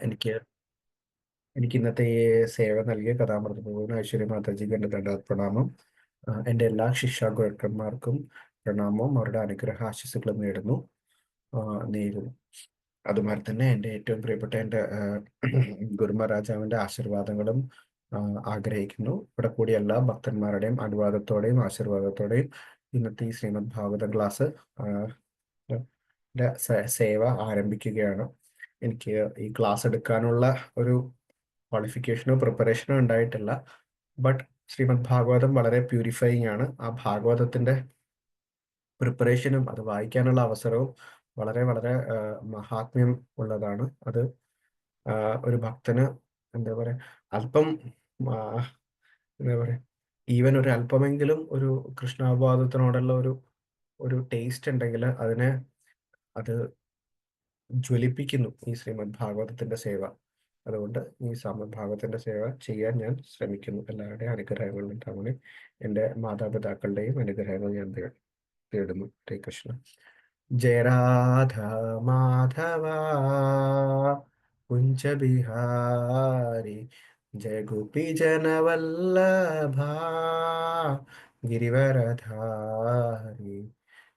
എനിക്ക് എനിക്ക് ഇന്നത്തെ ഈ സേവ നൽകിയ കഥാമൃതപൂർവ്വം ഐശ്വര്യ മാതാജിക്ക് എൻ്റെ ദണ്ഡാർപ്പണാമം. എൻ്റെ എല്ലാ ശിക്ഷാഗുരുക്കന്മാർക്കും പ്രണാമവും അവരുടെ അനുഗ്രഹ ആശീസ്സുകളും നേരുന്നു. അതുമാതിരി തന്നെ എൻ്റെ ഏറ്റവും പ്രിയപ്പെട്ട എൻ്റെ ഗുരുമഹാരാജാവിൻ്റെ ആശീർവാദങ്ങളും ആഗ്രഹിക്കുന്നു. ഇവിടെ കൂടിയ എല്ലാ ഭക്തന്മാരുടെയും അനുവാദത്തോടെയും ആശീർവാദത്തോടെയും ഇന്നത്തെ ഈ ശ്രീമദ് ഭാഗവതം ക്ലാസ് സേവ ആരംഭിക്കുകയാണ്. എനിക്ക് ഈ ക്ലാസ് എടുക്കാനുള്ള ഒരു ക്വാളിഫിക്കേഷനോ പ്രിപ്പറേഷനോ ഉണ്ടായിട്ടില്ല. ബട്ട് ശ്രീമദ് ഭാഗവതം വളരെ പ്യൂരിഫൈങ് ആണ്. ആ ഭാഗവതത്തിന്റെ പ്രിപ്പറേഷനും അത് വായിക്കാനുള്ള അവസരവും വളരെ വളരെ മഹാത്മ്യം ഉള്ളതാണ്. അത് ഒരു ഭക്തന് എന്താ പറയാ, അല്പം ആ, എന്താ പറയാ, ഈവൻ ഒരു അല്പമെങ്കിലും ഒരു കൃഷ്ണാവബോധത്തിനോടുള്ള ഒരു ഒരു ടേസ്റ്റ് ഉണ്ടെങ്കിൽ അത് ജ്വലിപ്പിക്കുന്നു ഈ ശ്രീമദ് ഭാഗവതത്തിന്റെ സേവ. അതുകൊണ്ട് ഈ ശ്രീമദ് ഭാഗവതത്തിന്റെ സേവ ചെയ്യാൻ ഞാൻ ശ്രമിക്കുന്നു. എല്ലാവരുടെയും അനുഗ്രഹങ്ങൾ ഉണ്ടാവണേ. എൻ്റെ മാതാപിതാക്കളുടെയും അനുഗ്രഹങ്ങൾ ഞാൻ തേടുന്നു. ഹരേ കൃഷ്ണ. ജയ രാധ മാധവ കുഞ്ച ബിഹാരി ജയ ഗോപി ജനവല്ലഭ गिरिवरधारी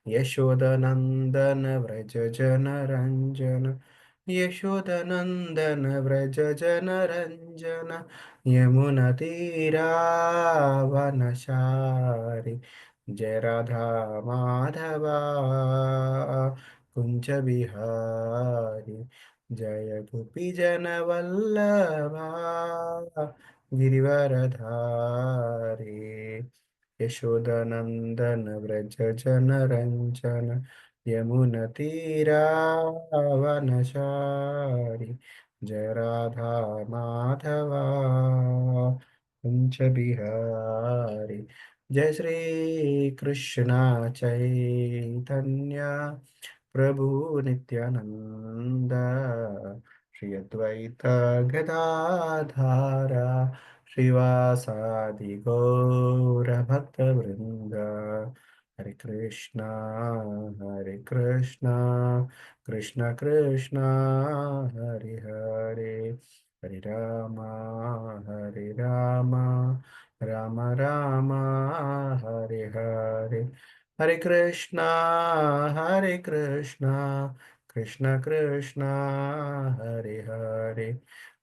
यशोदनंदन व्रज जन रंजन यशोदनंदन व्रज जन रंजन यमुना तीरावनचारि जय राधा माधवा कुंज बिहारी जय गोपी जन वल्लभा गिरिवरधारी यशोदनंदन व्रज जन रंजन यमुना तीरावनचारि जय राधा माधवा कुंज बिहारी जय श्री कृष्ण चैतन्य प्रभु नित्यानंद श्री अद्वैत गदाधारा श्रीवासादि गौर भक्त वृंद हरे कृष्णा कृष्ण कृष्ण हरे हरे हरे राम राम राम हरे हरे हरे कृष्णा कृष्ण कृष्ण हरे हरे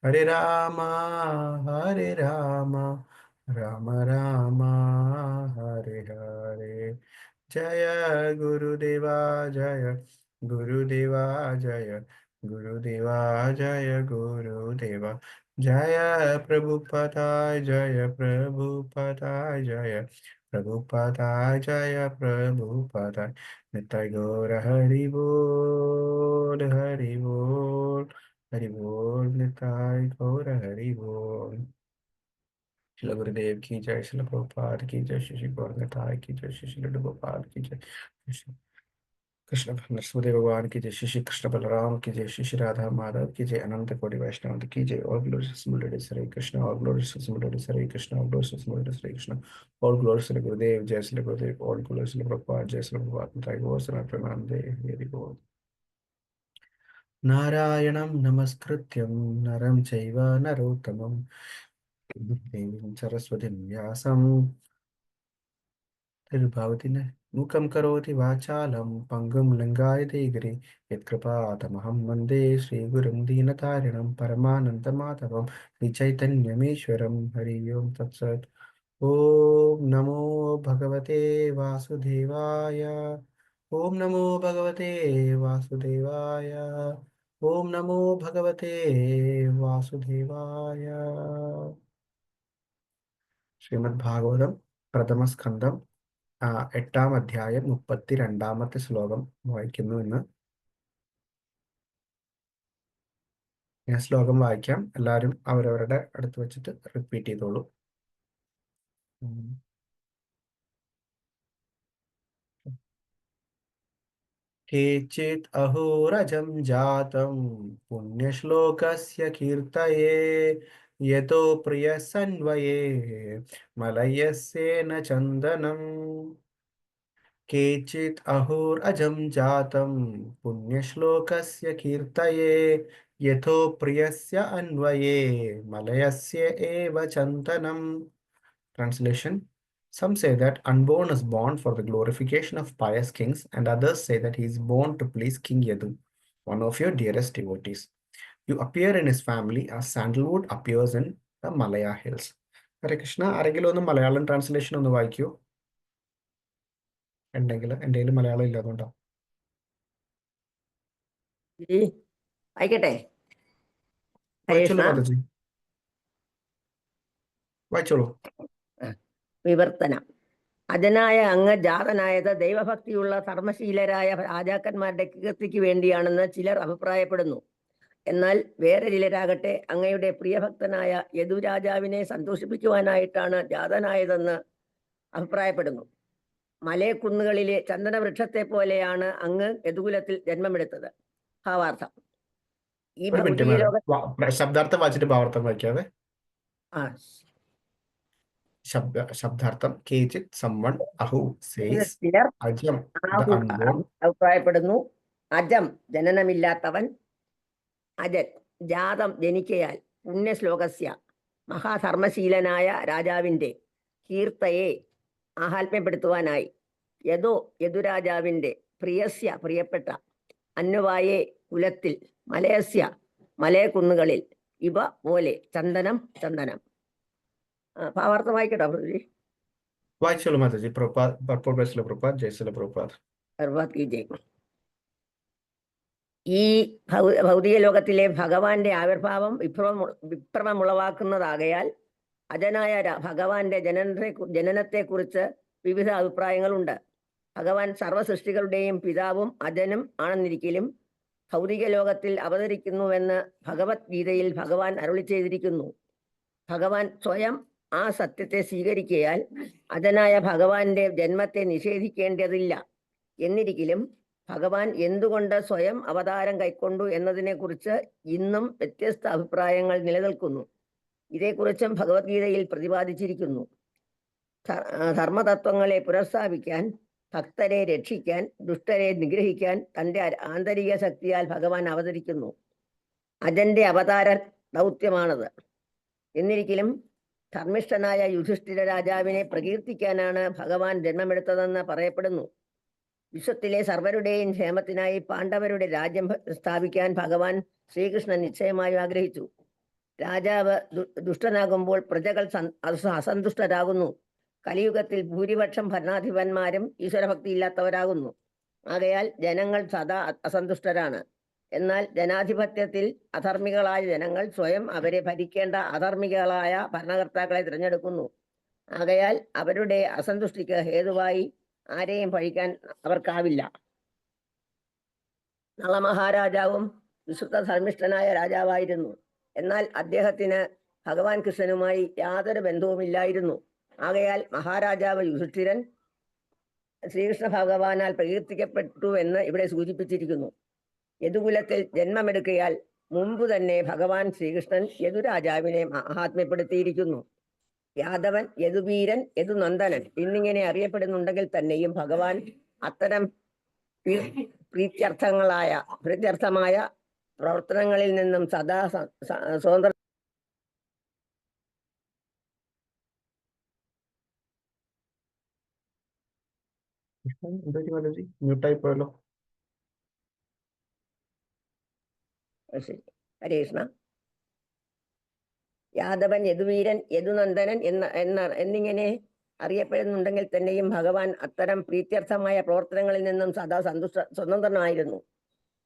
हरे राम राम राम हरे हरे जय गुरुदेवा जय गुरुदेवा जय गुरुदेवा जय गुरुदेवा जय प्रभुपदाय जय प्रभुपदाय जय प्रभुपदाय जय प्रभुपदाय निताय गौर हरि बोल हरि बोल हरि बोल निताय गौर हरि बोल। शिला गुरुदेव की जय, शिला प्रभुपाद की जय, श्री श्री गौर निताय की जय, श्री श्री लड्डू गोपाल की जय, श्री कृष्ण नरसिंहदेव भगवान की जय, श्री श्री कृष्ण बलराम की जय, श्री श्री राधा माधव की जय, अनंत कोटि वैष्णव की जय। और ग्लोरीज मुरलीधर हरे कृष्ण, और ग्लोरीज मुरलीधर हरे कृष्ण, और ग्लोरीज मुरलीधर हरे कृष्ण, और ग्लोरीज श्री गुरुदेव जय श्री गुरुदेव, और ग्लोरीज श्री प्रभुपाद जय श्री प्रभुपाद निताय गौर सना प्रणाम दे हरि बोल। नारायणं नमस्कृत्यं नरं चैव नरोत्तमं देवीं सरस्वतीं व्यासं तिरुभावति मूकं करोति वाचालं पङ्गुं लङ्घयते गिरिं यत्कृपातमहं वन्दे श्रीगुरुं दीनतारिणं परमानन्दमाधवं श्रीचैतन्यमीश्वरं हरि ओं तत्सत्। ॐ नमो भगवते वासुदेवाय। ॐ नमो भगवते वासुदेवाय। ॐ नमो भगवते वासुदेवाय। ശ്രീമദ്ഭാഗവതം പ്രഥമസ്കന്ധം എട്ടാം അധ്യായം 32-ാമത്തെ ശ്ലോകം വായിക്കുന്നു എന്ന്. ഞാൻ ശ്ലോകം വായിക്കാം, എല്ലാവരും അവരവരുടെ അടുത്ത് വെച്ചിട്ട് റിപ്പീറ്റ് ചെയ്തോളൂ. केचित् अहोरजं जातं पुण्यश्लोकस्य कीर्तये यतो प्रियसन्वये मलयस्येन चन्दनम्। केचित् अहोरजं जातं पुण्यश्लोकस्य कीर्तये Yatho priyasya anvaye malayasya eva chantanam. Translation. Some say that unborn is born for the glorification of pious kings, and others say that he is born to please King Yadu, one of your dearest devotees. You appear in his family as sandalwood appears in the Malaya hills. Hare Krishna, ആരെങ്കിലും ഒന്ന് Malayalam translation ഒന്ന് വായിക്കൂ. ഉണ്ടെങ്കിൽ എൻ്റെ കയ്യിൽ മലയാളം ഇല്ല, അതുകൊണ്ടോ. വായിക്കട്ടെ. വായിച്ചോളൂ മാതാജി, വായിച്ചോളൂ. വിവർത്തനം. അജനായ അങ്ങ് ജാതനായത് ദൈവഭക്തിയുള്ള ധർമ്മശീലരായ രാജാക്കന്മാരുടെ കീർത്തിക്ക് വേണ്ടിയാണെന്ന് ചിലർ അഭിപ്രായപ്പെടുന്നു. എന്നാൽ വേറെ ചിലരാകട്ടെ അങ്ങയുടെ പ്രിയഭക്തനായ യദുരാജാവിനെ സന്തോഷിപ്പിക്കുവാനായിട്ടാണ് ജാതനായതെന്ന് അഭിപ്രായപ്പെടുന്നു. മലയക്കുന്നുകളിലെ ചന്ദനവൃക്ഷത്തെ പോലെയാണ് അങ്ങ് യദുകുലത്തിൽ ജന്മമെടുത്തത്. ഭാവാർത്ഥം. ഈ ശബ്ദാർത്ഥം വായിച്ചിട്ട് ഭാവാർത്ഥം വായിക്കാതെ. ശബ്ദാർത്ഥം. കേചിത് someone who says അജം the unborn. അഭിപ്രായപ്പെടുന്നു. അജം ജനനമില്ലാത്തവൻ, അജൻ ജാതം ജനിക്കയാൽ, പുണ്യശ്ലോകസ്യ മഹാധർമ്മശീലനായ രാജാവിൻ്റെ കീർത്തയെ ആഹാത്മ്യപ്പെടുത്തുവാനായി, യദുരാജാവിൻ്റെ പ്രിയസ്യ പ്രിയപ്പെട്ട, അന്നുവായെ കുലത്തിൽ, മലയസ്യ മലയക്കുന്നുകളിൽ, ഇവ പോലെ ചന്ദനം ചന്ദനം. ഭാവാർത്ഥം വായിക്കട്ടോ പ്രഭുജി? വായിച്ചോളൂ മാതാജി. ഈ ഭൗതിക ലോകത്തിലെ ഭഗവാന്റെ ആവിർഭാവം വിഭ്രമമുളവാക്കുന്നതാകയാൽ അജനായ ഭഗവാന്റെ ജനനത്തെക്കുറിച്ച് വിവിധ അഭിപ്രായങ്ങളുണ്ട്. ഭഗവാൻ സർവ്വസൃഷ്ടികളുടെയും പിതാവും അജനും ആണെന്നിരിക്കലും ഭൗതിക ലോകത്തിൽ അവതരിക്കുന്നുവെന്ന് ഭഗവത്ഗീതയിൽ ഭഗവാൻ അരുളി ചെയ്തിരിക്കുന്നു. ഭഗവാൻ സ്വയം ആ സത്യത്തെ സ്വീകരിക്കയാൽ അജനായ ഭഗവാന്റെ ജന്മത്തെ നിഷേധിക്കേണ്ടതില്ല. എന്നിരിക്കലും ഭഗവാൻ എന്തുകൊണ്ട് സ്വയം അവതാരം കൈക്കൊണ്ടു എന്നതിനെക്കുറിച്ച് ഇന്നും വ്യത്യസ്ത അഭിപ്രായങ്ങൾ നിലനിൽക്കുന്നു. ഇതേക്കുറിച്ചും ഭഗവത്ഗീതയിൽ പ്രതിപാദിച്ചിരിക്കുന്നു. ധർമ്മതത്വങ്ങളെ പുനഃസ്ഥാപിക്കാൻ, ഭക്തരെ രക്ഷിക്കാൻ, ദുഷ്ടരെ നിഗ്രഹിക്കാൻ തൻ്റെ ആന്തരിക ശക്തിയാൽ ഭഗവാൻ അവതരിക്കുന്നു. അജന്റെ അവതാര ദൗത്യമാണത്. എന്നിരിക്കലും ധർമ്മിഷ്ഠനായ യുധിഷ്ഠിര രാജാവിനെ പ്രകീർത്തിക്കാനാണ് ഭഗവാൻ ജന്മമെടുത്തതെന്ന് പറയപ്പെടുന്നു. വിശ്വത്തിലെ സർവരുടെയും ക്ഷേമത്തിനായി പാണ്ഡവരുടെ രാജ്യം സ്ഥാപിക്കാൻ ഭഗവാൻ ശ്രീകൃഷ്ണൻ നിശ്ചയമായും ആഗ്രഹിച്ചു. രാജാവ് ദുഷ്ടനാകുമ്പോൾ പ്രജകൾ അസന്തുഷ്ടരാകുന്നു. കലിയുഗത്തിൽ ഭൂരിപക്ഷം ഭരണാധിപന്മാരും ഈശ്വരഭക്തിയില്ലാത്തവരാകുന്നു. ആകയാൽ ജനങ്ങൾ സദാ അസന്തുഷ്ടരാണ്. എന്നാൽ ജനാധിപത്യത്തിൽ അധർമ്മികളായ ജനങ്ങൾ സ്വയം അവരെ ഭരിക്കേണ്ട അധർമ്മികളായ ഭരണകർത്താക്കളെ തിരഞ്ഞെടുക്കുന്നു. ആകയാൽ അവരുടെ അസന്തുഷ്ടിക്ക് ഹേതുവായി ആരെയും പഴിക്കാൻ അവർക്കാവില്ല. നളമഹാരാജാവും വിശുദ്ധ ധർമ്മിഷ്ഠനായ രാജാവായിരുന്നു. എന്നാൽ അദ്ദേഹത്തിന് ഭഗവാൻ കൃഷ്ണനുമായി യാതൊരു ബന്ധവുമില്ലായിരുന്നു. ആകയാൽ മഹാരാജാവ് യുധിഷ്ഠിരൻ ശ്രീകൃഷ്ണ ഭഗവാനാൽ പ്രകീർത്തിക്കപ്പെട്ടു എന്ന് ഇവിടെ സൂചിപ്പിച്ചിരിക്കുന്നു. യദുകുലത്തിൽ ജന്മമെടുക്കയാൽ മുമ്പ് തന്നെ ഭഗവാൻ ശ്രീകൃഷ്ണൻ യദുരാജാവിനെ മഹാത്മ്യപ്പെടുത്തിയിരിക്കുന്നു. യാദവൻ, യദുവീരൻ, യദുനന്ദനൻ എന്നിങ്ങനെ അറിയപ്പെടുന്നുണ്ടെങ്കിൽ തന്നെയും ഭഗവാൻ അത്തരം പ്രീത്യർത്ഥമായ പ്രവർത്തനങ്ങളിൽ നിന്നും സദാ സ്വതന്ത്ര. മ്യൂട്ടായി പോയല്ലോ. ശരി, ഹരേ കൃഷ്ണ. യാദവൻ, യദുവീരൻ, യദുനന്ദനൻ എന്നിങ്ങനെ അറിയപ്പെടുന്നുണ്ടെങ്കിൽ തന്നെയും ഭഗവാൻ അത്തരം പ്രീത്യർത്ഥമായ പ്രവർത്തനങ്ങളിൽ നിന്നും സദാ സ്വതന്ത്രനായിരുന്നു.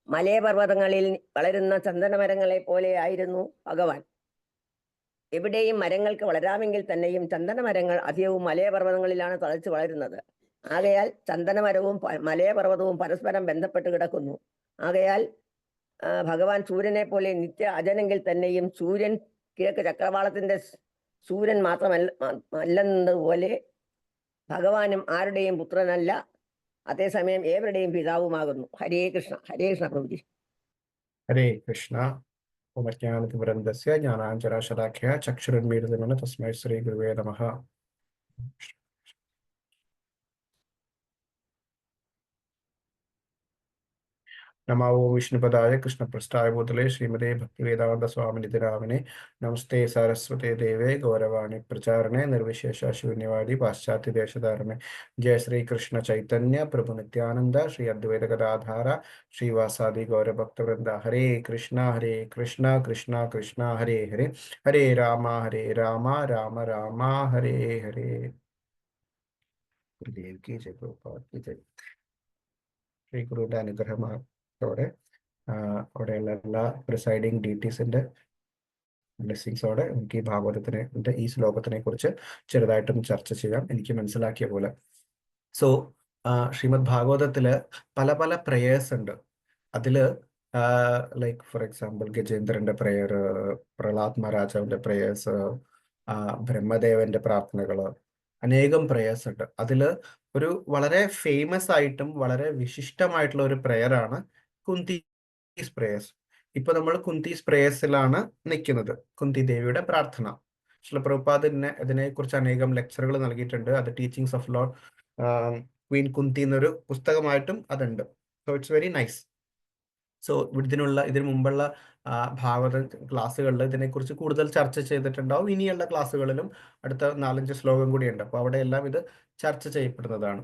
മലയപർവ്വതങ്ങളിൽ വളരുന്ന ചന്ദനമരങ്ങളെ പോലെ ആയിരുന്നു ഭഗവാൻ. എവിടെയും മരങ്ങൾക്ക് വളരാമെങ്കിൽ തന്നെയും ചന്ദനമരങ്ങൾ അധികവും മലയപർവ്വതങ്ങളിലാണ് തഴച്ചു വളരുന്നത്. ആകയാൽ ചന്ദനമരവും മലയപർവ്വതവും പരസ്പരം ബന്ധപ്പെട്ട് കിടക്കുന്നു. ആകയാൽ ഭഗവാൻ സൂര്യനെ പോലെ നിത്യ അജനെങ്കിൽ തന്നെയും സൂര്യൻ കിഴക്ക് ചക്രവാളത്തിന്റെ സൂര്യൻ മാത്രമല്ലെന്നതുപോലെ ഭഗവാനും ആരുടെയും പുത്രനല്ല, അതേസമയം ഏവരുടെയും പിതാവുമാകുന്നു. ഹരേ കൃഷ്ണ. ഹരേ കൃഷ്ണ പ്രഭുജി. ഹരേ കൃഷ്ണ. ഓമജ്ഞാനതിമിരന്തസ്യ ജ്ഞാനാഞ്ജനശലാഖ്യ ചക്ഷുരുന്മീലിതം തസ്മൈ ശ്രീ ഗുരുവേ നമഃ. नमो विष्णुपदाय कृष्णपृष्ठाय भूतले श्रीमते भक्तिवेदांत स्वामिनिधि नामिने नमस्ते सरस्वते देवे गौरवाणी प्रचारणे निर्विशेष शून्यवादी पाश्चात्य देशधारणे जय श्री कृष्ण चैतन्य प्रभु नित्यानंद श्री अद्वैत गदाधारा श्रीवासादि गौर भक्त वृंदा हरे कृष्णा कृष्णा कृष्णा हरे हरे हरे राम राम राम हरे हरे गुरुदेव की जय प्रभुपाद की जय ശ്രീ ഗുരുവിന്റെ അനുഗ്രഹത്തോടെ അവിടെയുള്ള എല്ലാ പ്രിസൈഡിങ് ഡീറ്റീസിന്റെ ബ്ലെസ്സിങ്സോടെ എനിക്ക് ഈ ഈ ശ്ലോകത്തിനെ കുറിച്ച് ചെറുതായിട്ടും ചർച്ച ചെയ്യാം എനിക്ക് മനസ്സിലാക്കിയ പോലെ. സോ ശ്രീമദ് ഭാഗവതത്തില് പല പല പ്രേയേഴ്സ് ഉണ്ട്. അതില് ലൈക്ക് ഫോർ എക്സാമ്പിൾ ഗജേന്ദ്രന്റെ പ്രേയർ, പ്രഹ്ലാദ് മഹാരാജാവിന്റെ പ്രേയേഴ്സ്, ബ്രഹ്മദേവന്റെ പ്രാർത്ഥനകള്, അനേകം പ്രേയേഴ്സ് ഉണ്ട്. അതില് ഒരു വളരെ ഫേമസ് ആയിട്ടും വളരെ വിശിഷ്ടമായിട്ടുള്ള ഒരു പ്രേയറാണ് കുന്തീസ് പ്രേയേഴ്സ്. ഇപ്പൊ നമ്മൾ കുന്തീസ് പ്രേയേഴ്സിലാണ് നിൽക്കുന്നത്, കുന്തി ദേവിയുടെ പ്രാർത്ഥന. ശ്രീല പ്രഭുപാദ് ഇതിനെ കുറിച്ച് അനേകം ലെക്ചറുകൾ നൽകിയിട്ടുണ്ട്. അത് teachings of Lord Queen Kunti എന്നൊരു പുസ്തകമായിട്ടും അതുണ്ട്. So it's very nice. So ഇതിനു മുമ്പുള്ള ഭാഗവത ക്ലാസ്സുകളിൽ ഇതിനെക്കുറിച്ച് കൂടുതൽ ചർച്ച ചെയ്തിട്ടുണ്ടാവും. ഇനിയുള്ള ക്ലാസ്സുകളിലും അടുത്ത 4-5 ശ്ലോകം കൂടിയുണ്ട്. അപ്പോൾ അവിടെ എല്ലാം ഇത് ചർച്ച ചെയ്യപ്പെടുന്നതാണ്.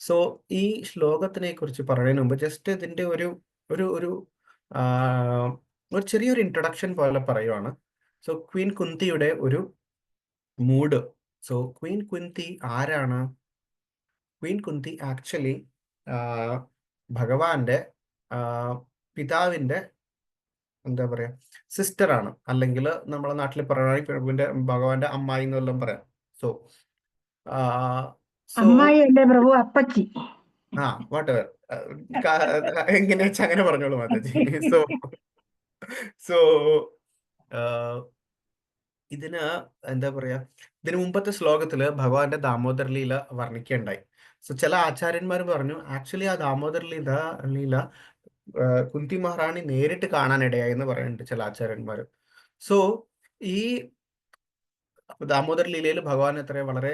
സോ ഈ ശ്ലോകത്തിനെ കുറിച്ച് പറയുന്നതിന് മുമ്പ് ജസ്റ്റ് ഇതിന്റെ ഒരു ഒരു ഒരു ഒരു ചെറിയൊരു ഇൻട്രൊഡക്ഷൻ പോലെ പറയുവാണ്. സോ ക്വീൻ കുന്തിയുടെ ഒരു മൂഡ്. സോ ക്വീൻ കുന്തി ആരാണ്? ക്വീൻ കുന്തി ആക്ച്വലി ഭഗവാന്റെ പിതാവിന്റെ എന്താ പറയാ സിസ്റ്റർ ആണ്, അല്ലെങ്കിൽ നമ്മളെ നാട്ടിൽ പറയുകയാണെങ്കിൽ ഭഗവാന്റെ അമ്മായി എന്നെല്ലാം പറയാം. സോ അമ്മായി അല്ലേ പ്രഭു, അപ്പച്ചി. വാട്ട് എവർ, എങ്ങനെ വെച്ചാൽ അങ്ങനെ പറഞ്ഞോളൂ മാതാജി. സോ ഇതിന് എന്താ പറയാ, ഇതിനു മുമ്പത്തെ ശ്ലോകത്തില് ഭഗവാന്റെ ദാമോദർ ലീല വർണ്ണിക്കുകയുണ്ടായി. സോ ചില ആചാര്യന്മാർ പറഞ്ഞു ആക്ച്വലി ആ ദാമോദർ ലീല കുന്തി മഹാറാണി നേരിട്ട് കാണാനിടയായി എന്ന് പറയുന്നുണ്ട് ചില ആചാര്യന്മാർ. സോ ഈ ദാമോദർ ലീലയിൽ ഭഗവാൻ വളരെ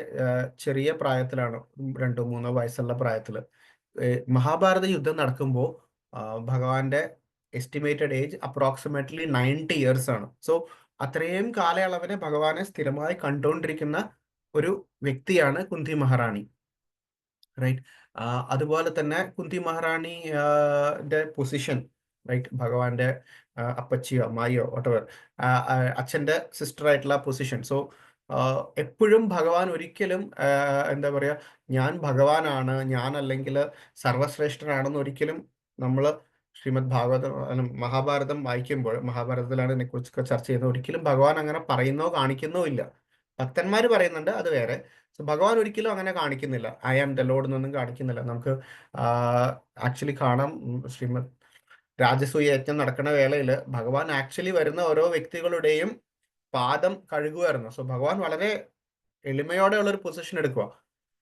ചെറിയ പ്രായത്തിലാണ്, 2-3 വയസ്സുള്ള പ്രായത്തില് മഹാഭാരത യുദ്ധം നടക്കുമ്പോൾ ഭഗവാന്റെ എസ്റ്റിമേറ്റഡ് ഏജ് അപ്രോക്സിമേറ്റ്ലി 90 ഇയേഴ്സ് ആണ്. സോ അത്രയും കാലയളവിനെ ഭഗവാനെ സ്ഥിരമായി കണ്ടുകൊണ്ടിരിക്കുന്ന ഒരു വ്യക്തിയാണ് കുന്തി മഹാറാണി, റൈറ്റ്. അതുപോലെ തന്നെ കുന്തി മഹാറാണിന്റെ പൊസിഷൻ, റൈറ്റ്, ഭഗവാന്റെ അപ്പച്ചിയോ അമ്മായിയോ വോട്ടെവർ അച്ഛന്റെ സിസ്റ്റർ ആയിട്ടുള്ള പൊസിഷൻ. സോ എപ്പോഴും ഭഗവാൻ ഒരിക്കലും എന്താ പറയാ, ഞാൻ ഭഗവാനാണ്, ഞാൻ അല്ലെങ്കിൽ സർവശ്രേഷ്ഠനാണെന്ന് ഒരിക്കലും നമ്മൾ ശ്രീമദ് മഹാഭാരതം വായിക്കുമ്പോൾ, മഹാഭാരതത്തിലാണ് ഇതിനെക്കുറിച്ചൊക്കെ ചർച്ച ചെയ്യുന്നത്, ഒരിക്കലും ഭഗവാൻ അങ്ങനെ പറയുന്നോ കാണിക്കുന്നോ ഇല്ല. ഭക്തന്മാർ പറയുന്നുണ്ട്, അത് വേറെ. സോ ഭഗവാൻ ഒരിക്കലും അങ്ങനെ കാണിക്കുന്നില്ല, ഐ ആം ദ ലോഡ് എന്നൊന്നും കാണിക്കുന്നില്ല. നമുക്ക് ആക്ച്വലി കാണാം, ശ്രീമദ് രാജസൂയ യജ്ഞം നടക്കുന്ന വേളയിൽ ഭഗവാൻ ആക്ച്വലി വരുന്ന ഓരോ വ്യക്തികളുടെയും പാദം കഴുകുമായിരുന്നു. സോ ഭഗവാൻ വളരെ എളിമയോടെ ഉള്ള ഒരു പൊസിഷൻ എടുക്കുക.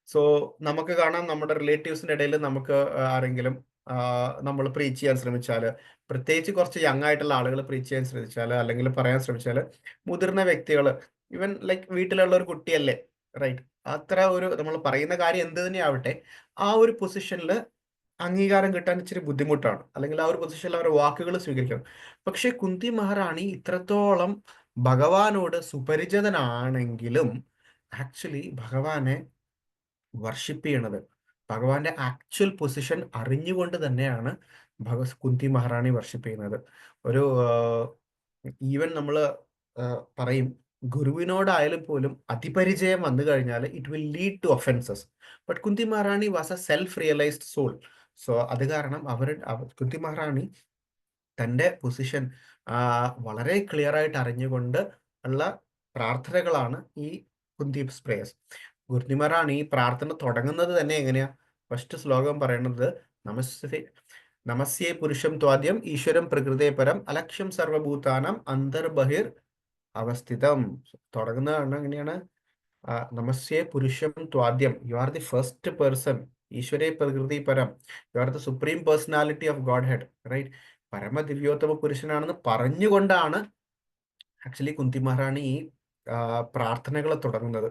സോ നമുക്ക് കാണാം, നമ്മുടെ റിലേറ്റീവ്സിന്റെ ഇടയിൽ നമുക്ക് ആരെങ്കിലും നമ്മൾ പ്രീച്ച് ചെയ്യാൻ ശ്രമിച്ചാൽ, പ്രത്യേകിച്ച് കുറച്ച് യങ് ആയിട്ടുള്ള ആളുകൾ പ്രീച്ച് ചെയ്യാൻ ശ്രമിച്ചാൽ അല്ലെങ്കിൽ പറയാൻ ശ്രമിച്ചാൽ, മുതിർന്ന വ്യക്തികൾ, ഈവൻ ലൈക്ക് വീട്ടിലുള്ള ഒരു കുട്ടിയല്ലേ, റൈറ്റ്, അത്ര ഒരു നമ്മൾ പറയുന്ന കാര്യം എന്ത് തന്നെയാവട്ടെ, ആ ഒരു പൊസിഷനിൽ അംഗീകാരം കിട്ടാൻ ഇച്ചിരി ബുദ്ധിമുട്ടാണ്, അല്ലെങ്കിൽ ആ ഒരു പൊസിഷനിൽ അവരുടെ വാക്കുകൾ സ്വീകരിക്കണം. പക്ഷെ കുന്തി മഹാറാണി ഇത്രത്തോളം ഭഗവാനോട് സുപരിചിതനാണെങ്കിലും ആക്ച്വലി ഭഗവാനെ വർഷിപ്പ് ചെയ്യണത്, ഭഗവാന്റെ ആക്ച്വൽ പൊസിഷൻ അറിഞ്ഞുകൊണ്ട് തന്നെയാണ് കുന്തി മഹാറാണി വർഷിപ്പ് ചെയ്യുന്നത്. ഒരു ഈവൻ നമ്മൾ പറയും, ഗുരുവിനോടായാലും പോലും അതിപരിചയം വന്നു കഴിഞ്ഞാൽ it will lead to offences. But Kunti Maharani was a self realised soul. So അത് കാരണം കുന്തി മഹാറാണി തൻ്റെ പൊസിഷൻ വളരെ ക്ലിയർ ആയിട്ട് അറിഞ്ഞുകൊണ്ട് ഉള്ള പ്രാർത്ഥനകളാണ് ഈ കുന്തി പ്രേയേഴ്സ്. കുന്തി മഹാറാണി പ്രാർത്ഥന തുടങ്ങുന്നത് തന്നെ എങ്ങനെയാ? ഫസ്റ്റ് ശ്ലോകം പറയുന്നത് നമസ്യേ പുരുഷം ത്വാദ്യം ഈശ്വരം പ്രകൃതേ പരം അലക്ഷ്യം സർവഭൂതാനം അന്തർബഹിർ അവസ്ഥിതം. തുടങ്ങുന്നതാണ് എങ്ങനെയാണ്? നമസ്യേ പുരുഷം ത്വാദ്യം, you are the first person, ഈശ്വരേ പ്രകൃതി പരം, you are the supreme personality of godhead, right, പരമദിവ്യോത്തമ പുരുഷനാണെന്ന് പറഞ്ഞുകൊണ്ടാണ് ആക്ച്വലി കുന്തി മഹാറാണി ഈ പ്രാർത്ഥനകൾ തുടങ്ങുന്നത്.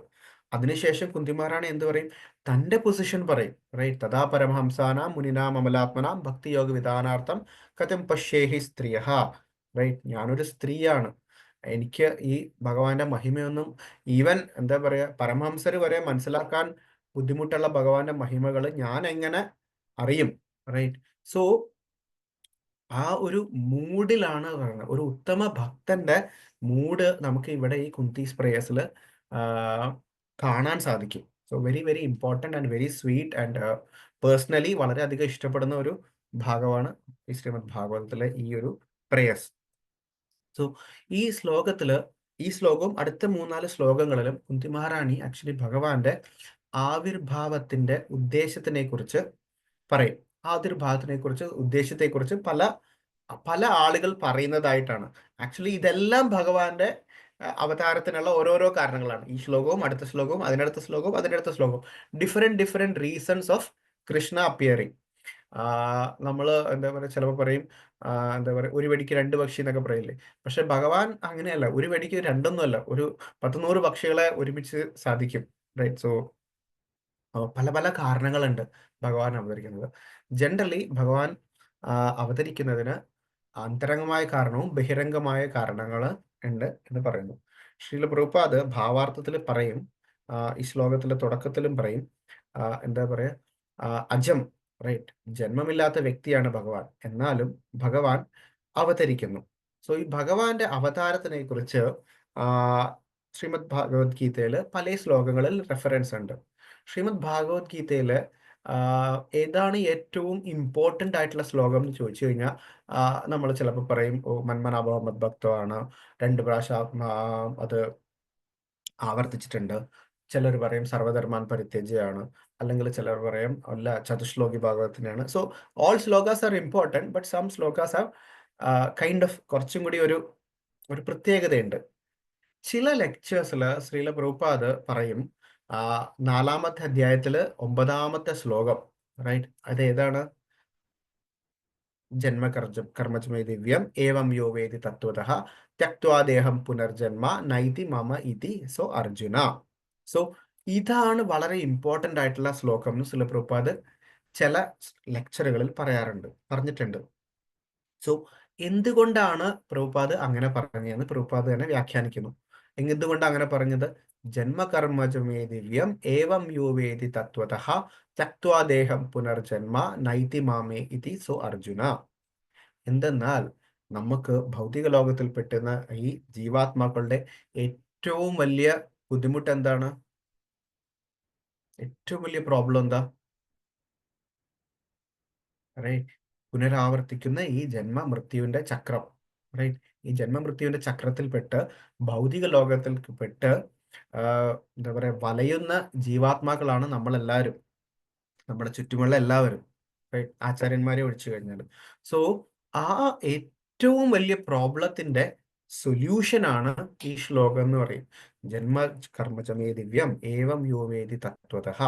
അതിനുശേഷം കുന്തിമാറാണി എന്ത് പറയും? തൻ്റെ പൊസിഷൻ പറയും, റൈറ്റ്? തഥാ പരമഹംസാനാം മുനിനാം അമലാത്മനാം ഭക്തിയോഗ വിധാനാർത്ഥം കഥം പശ്യേഹി സ്ത്രീയ, റൈറ്റ്? ഞാനൊരു സ്ത്രീയാണ്, എനിക്ക് ഈ ഭഗവാന്റെ മഹിമയൊന്നും ഈവൻ എന്താ പറയുക, പരമഹംസർ വരെ മനസ്സിലാക്കാൻ ബുദ്ധിമുട്ടുള്ള ഭഗവാന്റെ മഹിമകൾ ഞാൻ എങ്ങനെ അറിയും, റൈറ്റ്? സോ ആ ഒരു മൂഡിലാണ് പറയുന്നത്. ഒരു ഉത്തമ ഭക്തന്റെ മൂഡ് നമുക്ക് ഇവിടെ ഈ കുന്തീസ് പ്രേയേഴ്സിൽ കാണാൻ സാധിക്കും. So very very important and very sweet and personally വളരെയധികം ഇഷ്ടപ്പെടുന്ന ഒരു ഭാഗമാണ് ഈ ശ്രീമദ് ഭാഗവതത്തിലെ ഈ ഒരു പ്രേയേഴ്സ്. സോ ഈ ശ്ലോകവും അടുത്ത 3-4 ശ്ലോകങ്ങളിലും കുന്തി മഹാറാണി ആക്ച്വലി ഭഗവാന്റെ ആവിർഭാവത്തിന്റെ ഉദ്ദേശത്തിനെ കുറിച്ച് പറയും. ആവിർഭാവത്തിനെ കുറിച്ച്, ഉദ്ദേശത്തെക്കുറിച്ച് പല പല ആളുകൾ പറയുന്നതായിട്ടാണ്. ആക്ച്വലി ഇതെല്ലാം ഭഗവാന്റെ അവതാരത്തിനുള്ള ഓരോരോ കാരണങ്ങളാണ്. ഈ ശ്ലോകവും അടുത്ത ശ്ലോകവും അതിനടുത്ത ശ്ലോകവും അതിനടുത്ത ശ്ലോകവും different reasons of Krishna appearing. നമ്മൾ എന്താ പറയുക, ചിലപ്പോൾ പറയും എന്താ പറയുക, ഒരു വെടിക്ക് 2 പക്ഷി എന്നൊക്കെ പറയില്ലേ. പക്ഷെ ഭഗവാൻ അങ്ങനെയല്ല, ഒരു വെടിക്ക് 2 ഒരു 10-100 പക്ഷികളെ ഒരുമിച്ച് സാധിക്കും, റൈറ്റ്? സോ പല പല കാരണങ്ങളുണ്ട് ഭഗവാൻ അവതരിക്കുന്നത്. ജനറലി ഭഗവാൻ അവതരിക്കുന്നതിന് അന്തരംഗമായ കാരണവും ബഹിരംഗമായ കാരണങ്ങൾ ഉണ്ട് എന്ന് പറയുന്നു. ശ്രീല പ്രഭുപാദ് ഭാവാർത്ഥത്തിൽ പറയും, ഈ ശ്ലോകത്തിലെ തുടക്കത്തിലും പറയും, എന്താ പറയുക, അജം, റൈറ്റ്? ജന്മമില്ലാത്ത വ്യക്തിയാണ് ഭഗവാൻ, എന്നാലും ഭഗവാൻ അവതരിക്കുന്നു. സോ ഈ ഭഗവാന്റെ അവതാരത്തിനെ കുറിച്ച് ശ്രീമദ് ഭഗവത്ഗീതയിൽ പല ശ്ലോകങ്ങളിൽ റെഫറൻസ് ഉണ്ട്. ശ്രീമദ് ഭഗവത്ഗീതയില് ഏതാണ് ഏറ്റവും ഇമ്പോർട്ടൻ്റ് ആയിട്ടുള്ള ശ്ലോകം എന്ന് ചോദിച്ചു കഴിഞ്ഞാൽ നമ്മൾ ചിലപ്പോൾ പറയും, ഓ മന്മനാഭവ മദ്ഭക്തോ ആണ്, 2 പ്രാവശ്യം അത് ആവർത്തിച്ചിട്ടുണ്ട്. ചിലർ പറയും സർവധർമാൻ പരിത്യജ്യാണ്, അല്ലെങ്കിൽ ചിലർ പറയും അല്ല ചതുശ്ലോകി ഭാഗവത്തിനാണ്. So all shlokas are important, but some shlokas have kind of കുറച്ചും കൂടി ഒരു പ്രത്യേകതയുണ്ട്. ചില ലെക്ചേഴ്സിൽ ശ്രീല പ്രഭുപാദ് പറയും, 4-ാമത്തെ അധ്യായത്തില് 9-ാമത്തെ ശ്ലോകം, റൈറ്റ്? അത് ഏതാണ്? ജന്മകർമ്മജമേ ദിവ്യം ഏവം യോ വേദി തത്വതഃ ത്യക്ത്വാ ദേഹം പുനർജന്മ നൈതി മമ ഇതി സോ അർജുന. സോ ഇതാണ് വളരെ ഇമ്പോർട്ടൻ്റ് ആയിട്ടുള്ള ശ്ലോകം എന്ന് ശ്രീല പ്രഭുപാദ് ചില ലെക്ചറുകളിൽ പറഞ്ഞിട്ടുണ്ട്. സോ എന്തുകൊണ്ടാണ് പ്രഭുപാദ് അങ്ങനെ പറഞ്ഞതെന്ന് പ്രഭുപാദ് തന്നെ വ്യാഖ്യാനിക്കുന്നു. എന്തുകൊണ്ട് അങ്ങനെ പറഞ്ഞത്? ജന്മകർമ്മജമേ ദിവ്യം ഏവം യോ വേദി തത്വതഃ ത്യക്ത്വാ ദേഹം പുനർജന്മ നൈതി മാമേ ഇതി സോ അർജുന. എന്തെന്നാൽ നമുക്ക് ഭൗതിക ലോകത്തിൽ പെട്ടുന്ന ഈ ജീവാത്മാക്കളുടെ ഏറ്റവും വലിയ ബുദ്ധിമുട്ട് എന്താണ്? ഏറ്റവും വലിയ പ്രോബ്ലം എന്താ? റൈറ്റ്? പുനരാവർത്തിക്കുന്ന ഈ ജന്മമൃത്യുവിന്റെ ചക്രം, റൈറ്റ്? ഈ ജന്മമൃത്യുവിന്റെ ചക്രത്തിൽപ്പെട്ട് ഭൗതിക ലോകത്തിൽ പെട്ട് എന്താ പറയുക, വലയുന്ന ജീവാത്മാക്കളാണ് നമ്മളെല്ലാവരും, നമ്മുടെ ചുറ്റുമുള്ള എല്ലാവരും, റൈറ്റ്? ആചാര്യന്മാരെ ഒഴിച്ചു കഴിഞ്ഞാൽ. സോ ആ ഏറ്റവും വലിയ പ്രോബ്ലത്തിന്റെ സൊല്യൂഷനാണ് ഈ ശ്ലോകം എന്ന് പറയും. ജന്മ കർമ്മജമേ ദിവ്യം ഏവം യോ വേദി തത്വതഃ.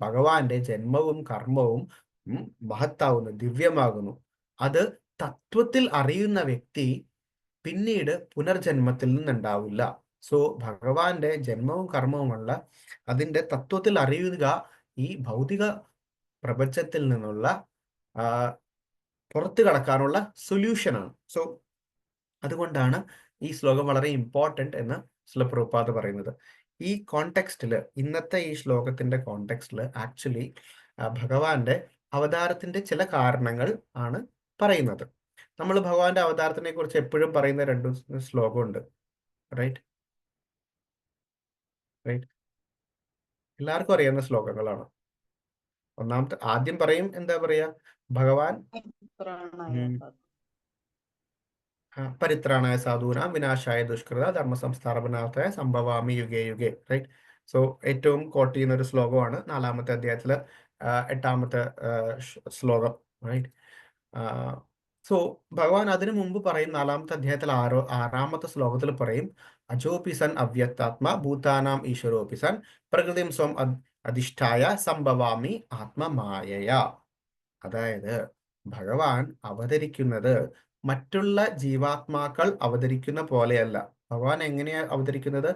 ഭഗവാന്റെ ജന്മവും കർമ്മവും മഹത്താവുന്നു, ദിവ്യമാകുന്നു. അത് തത്വത്തിൽ അറിയുന്ന വ്യക്തി പിന്നീട് പുനർജന്മത്തിൽ നിന്നുണ്ടാവില്ല. സോ ഭഗവാന്റെ ജന്മവും കർമ്മവുമുള്ള അതിന്റെ തത്വത്തിൽ അറിയുക ഈ ഭൗതിക പ്രപഞ്ചത്തിൽ നിന്നുള്ള പുറത്തു കടക്കാനുള്ള സൊല്യൂഷനാണ്. സോ അതുകൊണ്ടാണ് ഈ ശ്ലോകം വളരെ ഇമ്പോർട്ടൻ്റ് എന്ന് ശ്രീല പ്രഭുപാദ് പറയുന്നത്. ഈ കോണ്ടെക്സ്റ്റിൽ, ഇന്നത്തെ ഈ ശ്ലോകത്തിന്റെ കോണ്ടെക്സ്റ്റിൽ ആക്ച്വലി ഭഗവാന്റെ അവതാരത്തിന്റെ ചില കാരണങ്ങൾ ആണ് പറയുന്നത്. നമ്മൾ ഭഗവാന്റെ അവതാരത്തിനെ കുറിച്ച് എപ്പോഴും പറയുന്ന 2 ശ്ലോകമുണ്ട്, റൈറ്റ്? എല്ലാവർക്കും അറിയുന്ന ശ്ലോകങ്ങളാണ്. ഒന്നാമത്തെ ആദ്യം പറയും, എന്താ പറയാ, ഭഗവാൻ പരിത്രാണായ സാധൂനാം വിനാശായ ദുഷ്കൃത ധർമ്മ സംസ്ഥാപനാർത്ഥ സംഭവാമി യുഗേ യുഗേ, റൈറ്റ്? സോ ഏറ്റവും കോട്ട് ചെയ്യുന്ന ഒരു ശ്ലോകമാണ് 4-ാമത്തെ അധ്യായത്തിലെ 8-ാമത്തെ ശ്ലോകം, റൈറ്റ്? സോ ഭഗവാൻ അതിനു മുമ്പ് പറയും, 4-ാമത്തെ അധ്യായത്തിൽ 6-ാമത്തെ ശ്ലോകത്തിൽ പറയും, അജോപിസൻ അവ്യക്താത്മാ ഭൂതാനാം ഈശ്വരോപിസൻ പ്രകൃതിം സ്വം അധിഷ്ഠായ സംഭവാമി ആത്മമായയ. അതായത് ഭഗവാൻ അവതരിക്കുന്നത് മറ്റുള്ള ജീവാത്മാക്കൾ അവതരിക്കുന്ന പോലെയല്ല. ഭഗവാൻ എങ്ങനെയാ അവതരിക്കുന്നത്?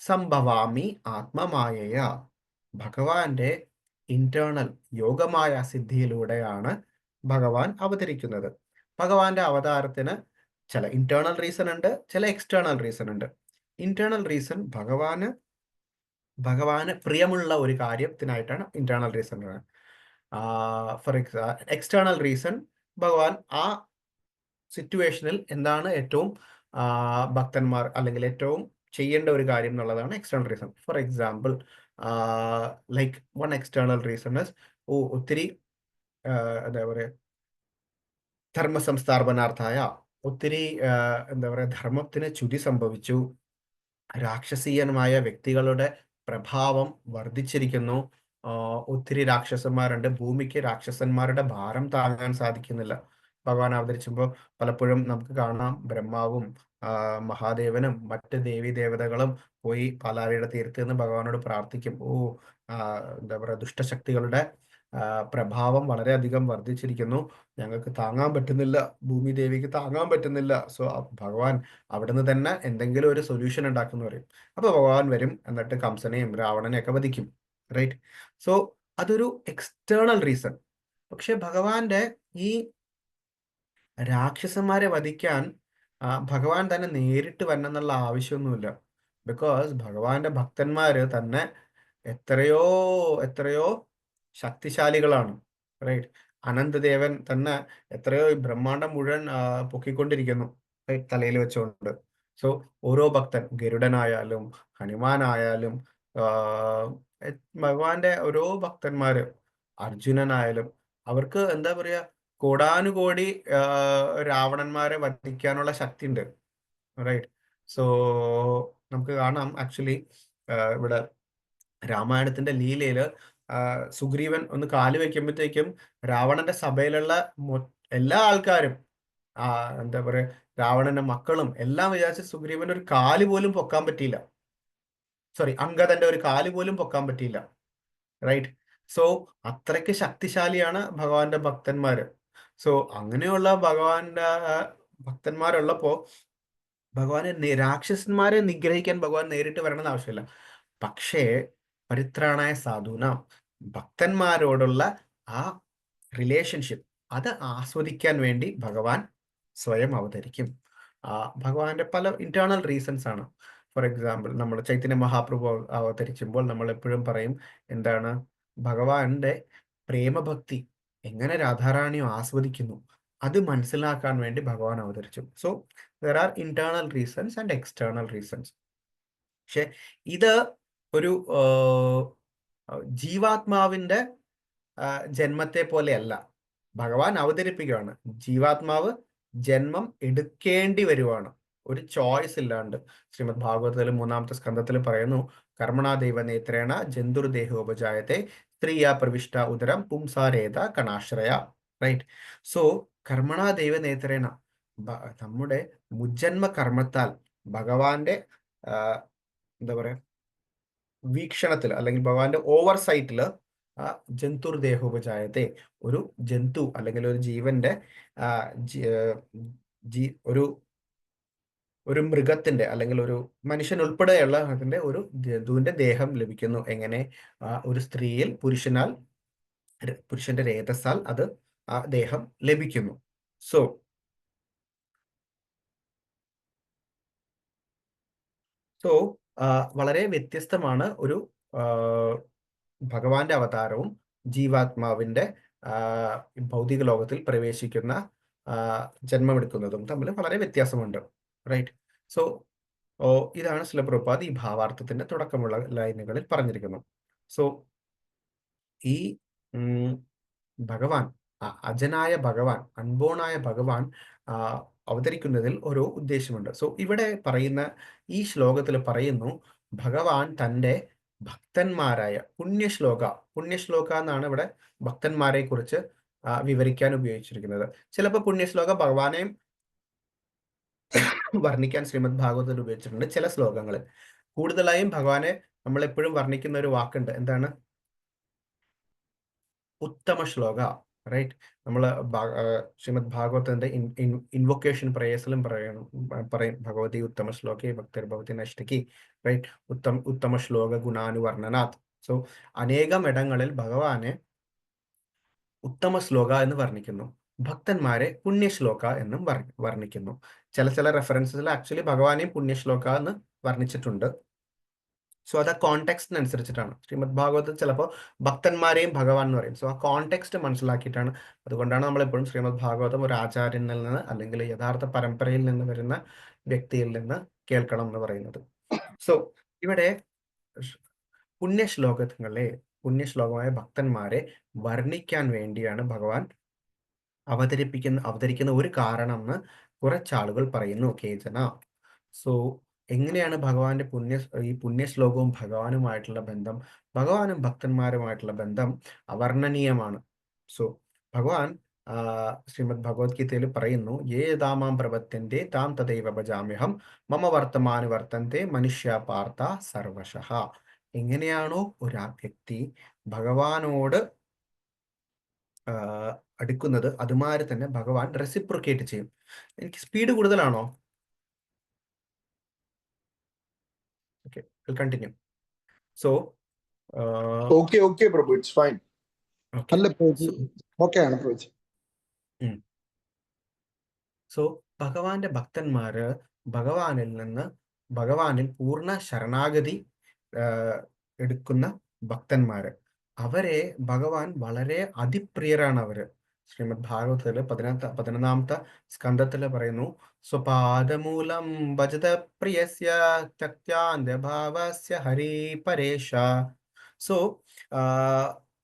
സംഭവാമി ആത്മമായയ. ഭഗവാന്റെ ഇന്റേണൽ യോഗമായ സിദ്ധിയിലൂടെയാണ് ഭഗവാൻ അവതരിക്കുന്നത്. ഭഗവാന്റെ അവതാരത്തിന് ചില ഇന്റേണൽ റീസൺ ഉണ്ട്, ചില എക്സ്റ്റേണൽ റീസൺ ഉണ്ട്. ഇന്റേണൽ റീസൺ ഭഗവാന് പ്രിയമുള്ള ഒരു കാര്യത്തിനായിട്ടാണ് ഇന്റേണൽ റീസൺ. എക്സ്റ്റേണൽ റീസൺ ഭഗവാൻ ആ സിറ്റുവേഷനിൽ എന്താണ് ഏറ്റവും ഭക്തന്മാർ അല്ലെങ്കിൽ ഏറ്റവും ചെയ്യേണ്ട ഒരു കാര്യം എന്നുള്ളതാണ് external reason. For example, like one external reason ഒത്തിരി എന്താ പറയുക, ധർമ്മ സംസ്ഥാപനാർത്ഥായ, ഒത്തിരി എന്താ പറയുക, ധർമ്മത്തിന് ച്യുതി സംഭവിച്ചു, രാക്ഷസീയമായ വ്യക്തികളുടെ പ്രഭാവം വർദ്ധിച്ചിരിക്കുന്നു, ഒത്തിരി രാക്ഷസന്മാരുണ്ട്, ഭൂമിക്ക് രാക്ഷസന്മാരുടെ ഭാരം താങ്ങാൻ സാധിക്കുന്നില്ല. ഭഗവാൻ അവതരിച്ചുമ്പോൾ പലപ്പോഴും നമുക്ക് കാണാം ബ്രഹ്മാവും മഹാദേവനും മറ്റ് ദേവീ ദേവതകളും പോയി പാലാരിയുടെ തീരത്ത് നിന്ന് ഭഗവാനോട് പ്രാർത്ഥിക്കും. എന്താ പറയുക, ദുഷ്ടശക്തികളുടെ പ്രഭാവം വളരെയധികം വർദ്ധിച്ചിരിക്കുന്നു, ഞങ്ങൾക്ക് താങ്ങാൻ പറ്റുന്നില്ല, ഭൂമി ദേവിക്ക് താങ്ങാൻ പറ്റുന്നില്ല. സോ ഭഗവാൻ അവിടുന്ന് തന്നെ എന്തെങ്കിലും ഒരു സൊല്യൂഷൻ ഉണ്ടാക്കുന്നു പറയും. അപ്പൊ ഭഗവാൻ വരും, എന്നിട്ട് കംസനെയും രാവണനെയൊക്കെ വധിക്കും. റൈറ്റ്. സോ അതൊരു എക്സ്റ്റേണൽ റീസൺ. പക്ഷെ ഭഗവാന്റെ ഈ രാക്ഷസന്മാരെ വധിക്കാൻ ഭഗവാൻ തന്നെ നേരിട്ട് വരണം എന്നുള്ള ആവശ്യമൊന്നുമില്ല. ബിക്കോസ് ഭഗവാന്റെ ഭക്തന്മാര് തന്നെ എത്രയോ എത്രയോ ശക്തിശാലികളാണ്. റൈറ്റ്. അനന്തദേവൻ തന്നെ എത്രയോ ബ്രഹ്മാണ്ടം മുഴുവൻ പൊക്കിക്കൊണ്ടിരിക്കുന്നു തലയിൽ വെച്ചുകൊണ്ട്. സോ ഓരോ ഭക്തൻ, ഗരുഡനായാലും ഹനുമാനായാലും ഭഗവാന്റെ ഓരോ ഭക്തന്മാര്, അർജുനനായാലും, അവർക്ക് എന്താ പറയാ, കോടാനുകോടി രാവണന്മാരെ വധിക്കാനുള്ള ശക്തി ഉണ്ട്. റൈറ്റ്. സോ നമുക്ക് കാണാം ആക്ച്വലി ഇവിടെ രാമായണത്തിന്റെ ലീലയില് സുഗ്രീവൻ ഒന്ന് കാല് വെക്കുമ്പോഴത്തേക്കും രാവണന്റെ സഭയിലുള്ള എല്ലാ ആൾക്കാരും, എന്താ പറയാ, രാവണന്റെ മക്കളും എല്ലാം വിചാരിച്ച് സുഗ്രീവന്റെ ഒരു കാല് പോലും പൊക്കാൻ പറ്റിയില്ല. സോറി, അംഗദന്റെ ഒരു കാല് പോലും പൊക്കാൻ പറ്റിയില്ല. റൈറ്റ്. സോ അത്രയ്ക്ക് ശക്തിശാലിയാണ് ഭഗവാന്റെ ഭക്തന്മാര്. സോ അങ്ങനെയുള്ള ഭഗവാന്റെ ഭക്തന്മാരുള്ളപ്പോ ഭഗവാനെ രാക്ഷസന്മാരെ നിഗ്രഹിക്കാൻ ഭഗവാൻ നേരിട്ട് വരണമെന്ന് ആവശ്യമില്ല. പക്ഷേ പരിത്രാണായ സാധൂനാം, ഭക്തന്മാരോടുള്ള ആ റിലേഷൻഷിപ്പ് അത് ആസ്വദിക്കാൻ വേണ്ടി ഭഗവാൻ സ്വയം അവതരിക്കും. ഭഗവാന്റെ പല ഇന്റേണൽ റീസൺസ് ആണ്. ഫോർ എക്സാമ്പിൾ, നമ്മൾ ചൈതന്യ മഹാപ്രഭു അവതരിച്ചുമ്പോൾ നമ്മൾ എപ്പോഴും പറയും എന്താണ്, ഭഗവാന്റെ പ്രേമഭക്തി എങ്ങനെ രാധാറാണിയോ ആസ്വദിക്കുന്നു അത് മനസ്സിലാക്കാൻ വേണ്ടി ഭഗവാൻ അവതരിച്ചു. So there are internal reasons and external reasons. പക്ഷെ ഇത് ഒരു ജീവാത്മാവിന്റെ ജന്മത്തെ പോലെയല്ല. ഭഗവാൻ അവതരിപ്പിക്കുകയാണ്, ജീവാത്മാവ് ജന്മം എടുക്കേണ്ടി വരുവാണ്, ഒരു ചോയ്സ് ഇല്ലാണ്ട്. ശ്രീമദ് ഭാഗവതത്തിൽ 3-ാമത്തെ സ്കന്ധത്തിൽ പറയുന്നു, കർമ്മണാ ദൈവനേത്രേണ ജന്തുർദേഹോപജായത്തെ സ്ത്രീയാ പ്രവിഷ്ട ഉദരം പുംസാരേത കണാശ്രയ. റൈറ്റ്. സോ കർമ്മണാ ദൈവനേത്രേണ, നമ്മുടെ മുജ്ജന്മ കർമ്മത്താൽ ഭഗവാന്റെ എന്താ പറയാ വീക്ഷണത്തിൽ അല്ലെങ്കിൽ ഭഗവാന്റെ ഓവർ സൈറ്റില് ജന്തുർദേഹോപജായത്തെ, ഒരു ജന്തു അല്ലെങ്കിൽ ഒരു ജീവന്റെ ഒരു ഒരു മൃഗത്തിന്റെ അല്ലെങ്കിൽ ഒരു മനുഷ്യൻ ഉൾപ്പെടെയുള്ള അതിന്റെ ഒരു ജന്തുവിന്റെ ദേഹം ലഭിക്കുന്നു. എങ്ങനെ? ഒരു സ്ത്രീയിൽ പുരുഷന്റെ രേതസാൽ അത് ആ ദേഹം ലഭിക്കുന്നു. സോ വളരെ വ്യത്യസ്തമാണ് ഒരു ഭഗവാന്റെ അവതാരവും ജീവാത്മാവിന്റെ ഭൗതിക ലോകത്തിൽ പ്രവേശിക്കുന്ന ജന്മമെടുക്കുന്നതും തമ്മിൽ വളരെ വ്യത്യാസമുണ്ട്. റൈറ്റ്. സോ ഇതാണ് ശ്രീല പ്രഭുപാദ് ഈ ഭാവാർത്ഥത്തിന്റെ തുടക്കമുള്ള ലൈനുകളിൽ പറഞ്ഞിരിക്കുന്നു. സോ ഈ ഭഗവാൻ, അജനായ ഭഗവാൻ, അൺബോണായ ഭഗവാൻ അവതരിക്കുന്നതിൽ ഓരോ ഉദ്ദേശമുണ്ട്. സോ ഇവിടെ പറയുന്ന ഈ ശ്ലോകത്തിൽ പറയുന്നു, ഭഗവാൻ തൻ്റെ ഭക്തന്മാരായ പുണ്യശ്ലോക എന്നാണ് ഇവിടെ ഭക്തന്മാരെ കുറിച്ച് വിവരിക്കാൻ ഉപയോഗിച്ചിരിക്കുന്നത്. ചിലപ്പോൾ പുണ്യശ്ലോക ഭഗവാനെയും വർണ്ണിക്കാൻ ശ്രീമദ് ഭാഗവതത്തിൽ ഉപയോഗിച്ചിട്ടുണ്ട്. ചില ശ്ലോകങ്ങളിൽ കൂടുതലായും ഭഗവാനെ നമ്മൾ എപ്പോഴും വർണ്ണിക്കുന്ന ഒരു വാക്കുണ്ട്, എന്താണ്? ഉത്തമ ശ്ലോക. റൈറ്റ്. നമ്മൾ ശ്രീമദ് ഭാഗവതത്തിന്റെ ഇൻവൊക്കേഷൻ പ്രേയേഴ്സിലും പറയും ഭഗവതി ഉത്തമ ശ്ലോകേ ഭക്തിർഭവതി നഷ്ടകി, റൈറ്റ്, ഉത്തമ ശ്ലോക ഗുണാനുവർണനാഥ്. സോ അനേകം ഇടങ്ങളിൽ ഭഗവാനെ ഉത്തമ ശ്ലോക എന്ന് വർണ്ണിക്കുന്നു, ഭക്തന്മാരെ പുണ്യശ്ലോക എന്നും വർണ്ണിക്കുന്നു. ചില റെഫറൻസിൽ ആക്ച്വലി ഭഗവാനെയും പുണ്യശ്ലോക എന്ന് വർണ്ണിച്ചിട്ടുണ്ട്. സോ അത് ആ കോണ്ടെക്സ്റ്റിനനുസരിച്ചിട്ടാണ്. ശ്രീമദ് ഭാഗവതത്തിൽ ചിലപ്പോൾ ഭക്തന്മാരെയും ഭഗവാൻ എന്ന് പറയും. സോ ആ കോണ്ടെക്സ്റ്റ് മനസ്സിലാക്കിയിട്ടാണ്. അതുകൊണ്ടാണ് നമ്മളെപ്പോഴും ശ്രീമദ് ഭാഗവതം ഒരു ആചാര്യനിൽ നിന്ന് അല്ലെങ്കിൽ യഥാർത്ഥ പരമ്പരയിൽ നിന്ന് വരുന്ന വ്യക്തിയിൽ നിന്ന് കേൾക്കണം എന്ന് പറയുന്നത്. സോ ഇവിടെ പുണ്യശ്ലോകമായ ഭക്തന്മാരെ വർണ്ണിക്കാൻ വേണ്ടിയാണ് ഭഗവാൻ അവതരിക്കുന്ന ഒരു കാരണം എന്ന് കുറച്ചാളുകൾ പറയുന്നു, കേജന. സോ എങ്ങനെയാണ് ഭഗവാന്റെ ഈ പുണ്യശ്ലോകവും ഭഗവാനുമായിട്ടുള്ള ബന്ധം, ഭഗവാനും ഭക്തന്മാരുമായിട്ടുള്ള ബന്ധം അവർണ്ണനീയമാണ്. സോ ഭഗവാൻ ശ്രീമദ് ഭഗവത്ഗീതയിൽ പറയുന്നു, യേ ദാമാം പ്രപത്യന്തെ താം തദൈവ ഭജാമ്യഹം മമ വർത്തമാനി വർത്തന്തെ മനുഷ്യ പാർത്ഥ സർവശഃ. എങ്ങനെയാണോ ഒരു വ്യക്തി ഭഗവാനോട് അടുക്കുന്നത്, അതുമാതിരി തന്നെ ഭഗവാൻ റെസിപ്രോക്കേറ്റ് ചെയ്യും. എനിക്ക് സ്പീഡ് കൂടുതലാണോ? Okay, we'll continue. So, Okay, Prabhu, it's fine. okay. Okay, Prabhu. So ഭഗവാന്റെ ഭക്തന്മാര് ഭഗവാനിൽ പൂർണ്ണ ശരണാഗതി എടുക്കുന്ന ഭക്തന്മാര്, അവരെ ഭഗവാൻ വളരെ അതിപ്രിയരാണ്. ശ്രീമദ് ഭാഗവതത്തില് 11ാമത്തെ സ്കന്ധത്തില് പറയുന്നു, സ്വപാദമൂലം ഭജത പ്രിയസ്യ ത്യക്ത്യാന്ത്യഭാവസ്യ ഹരി പരേശ. സോ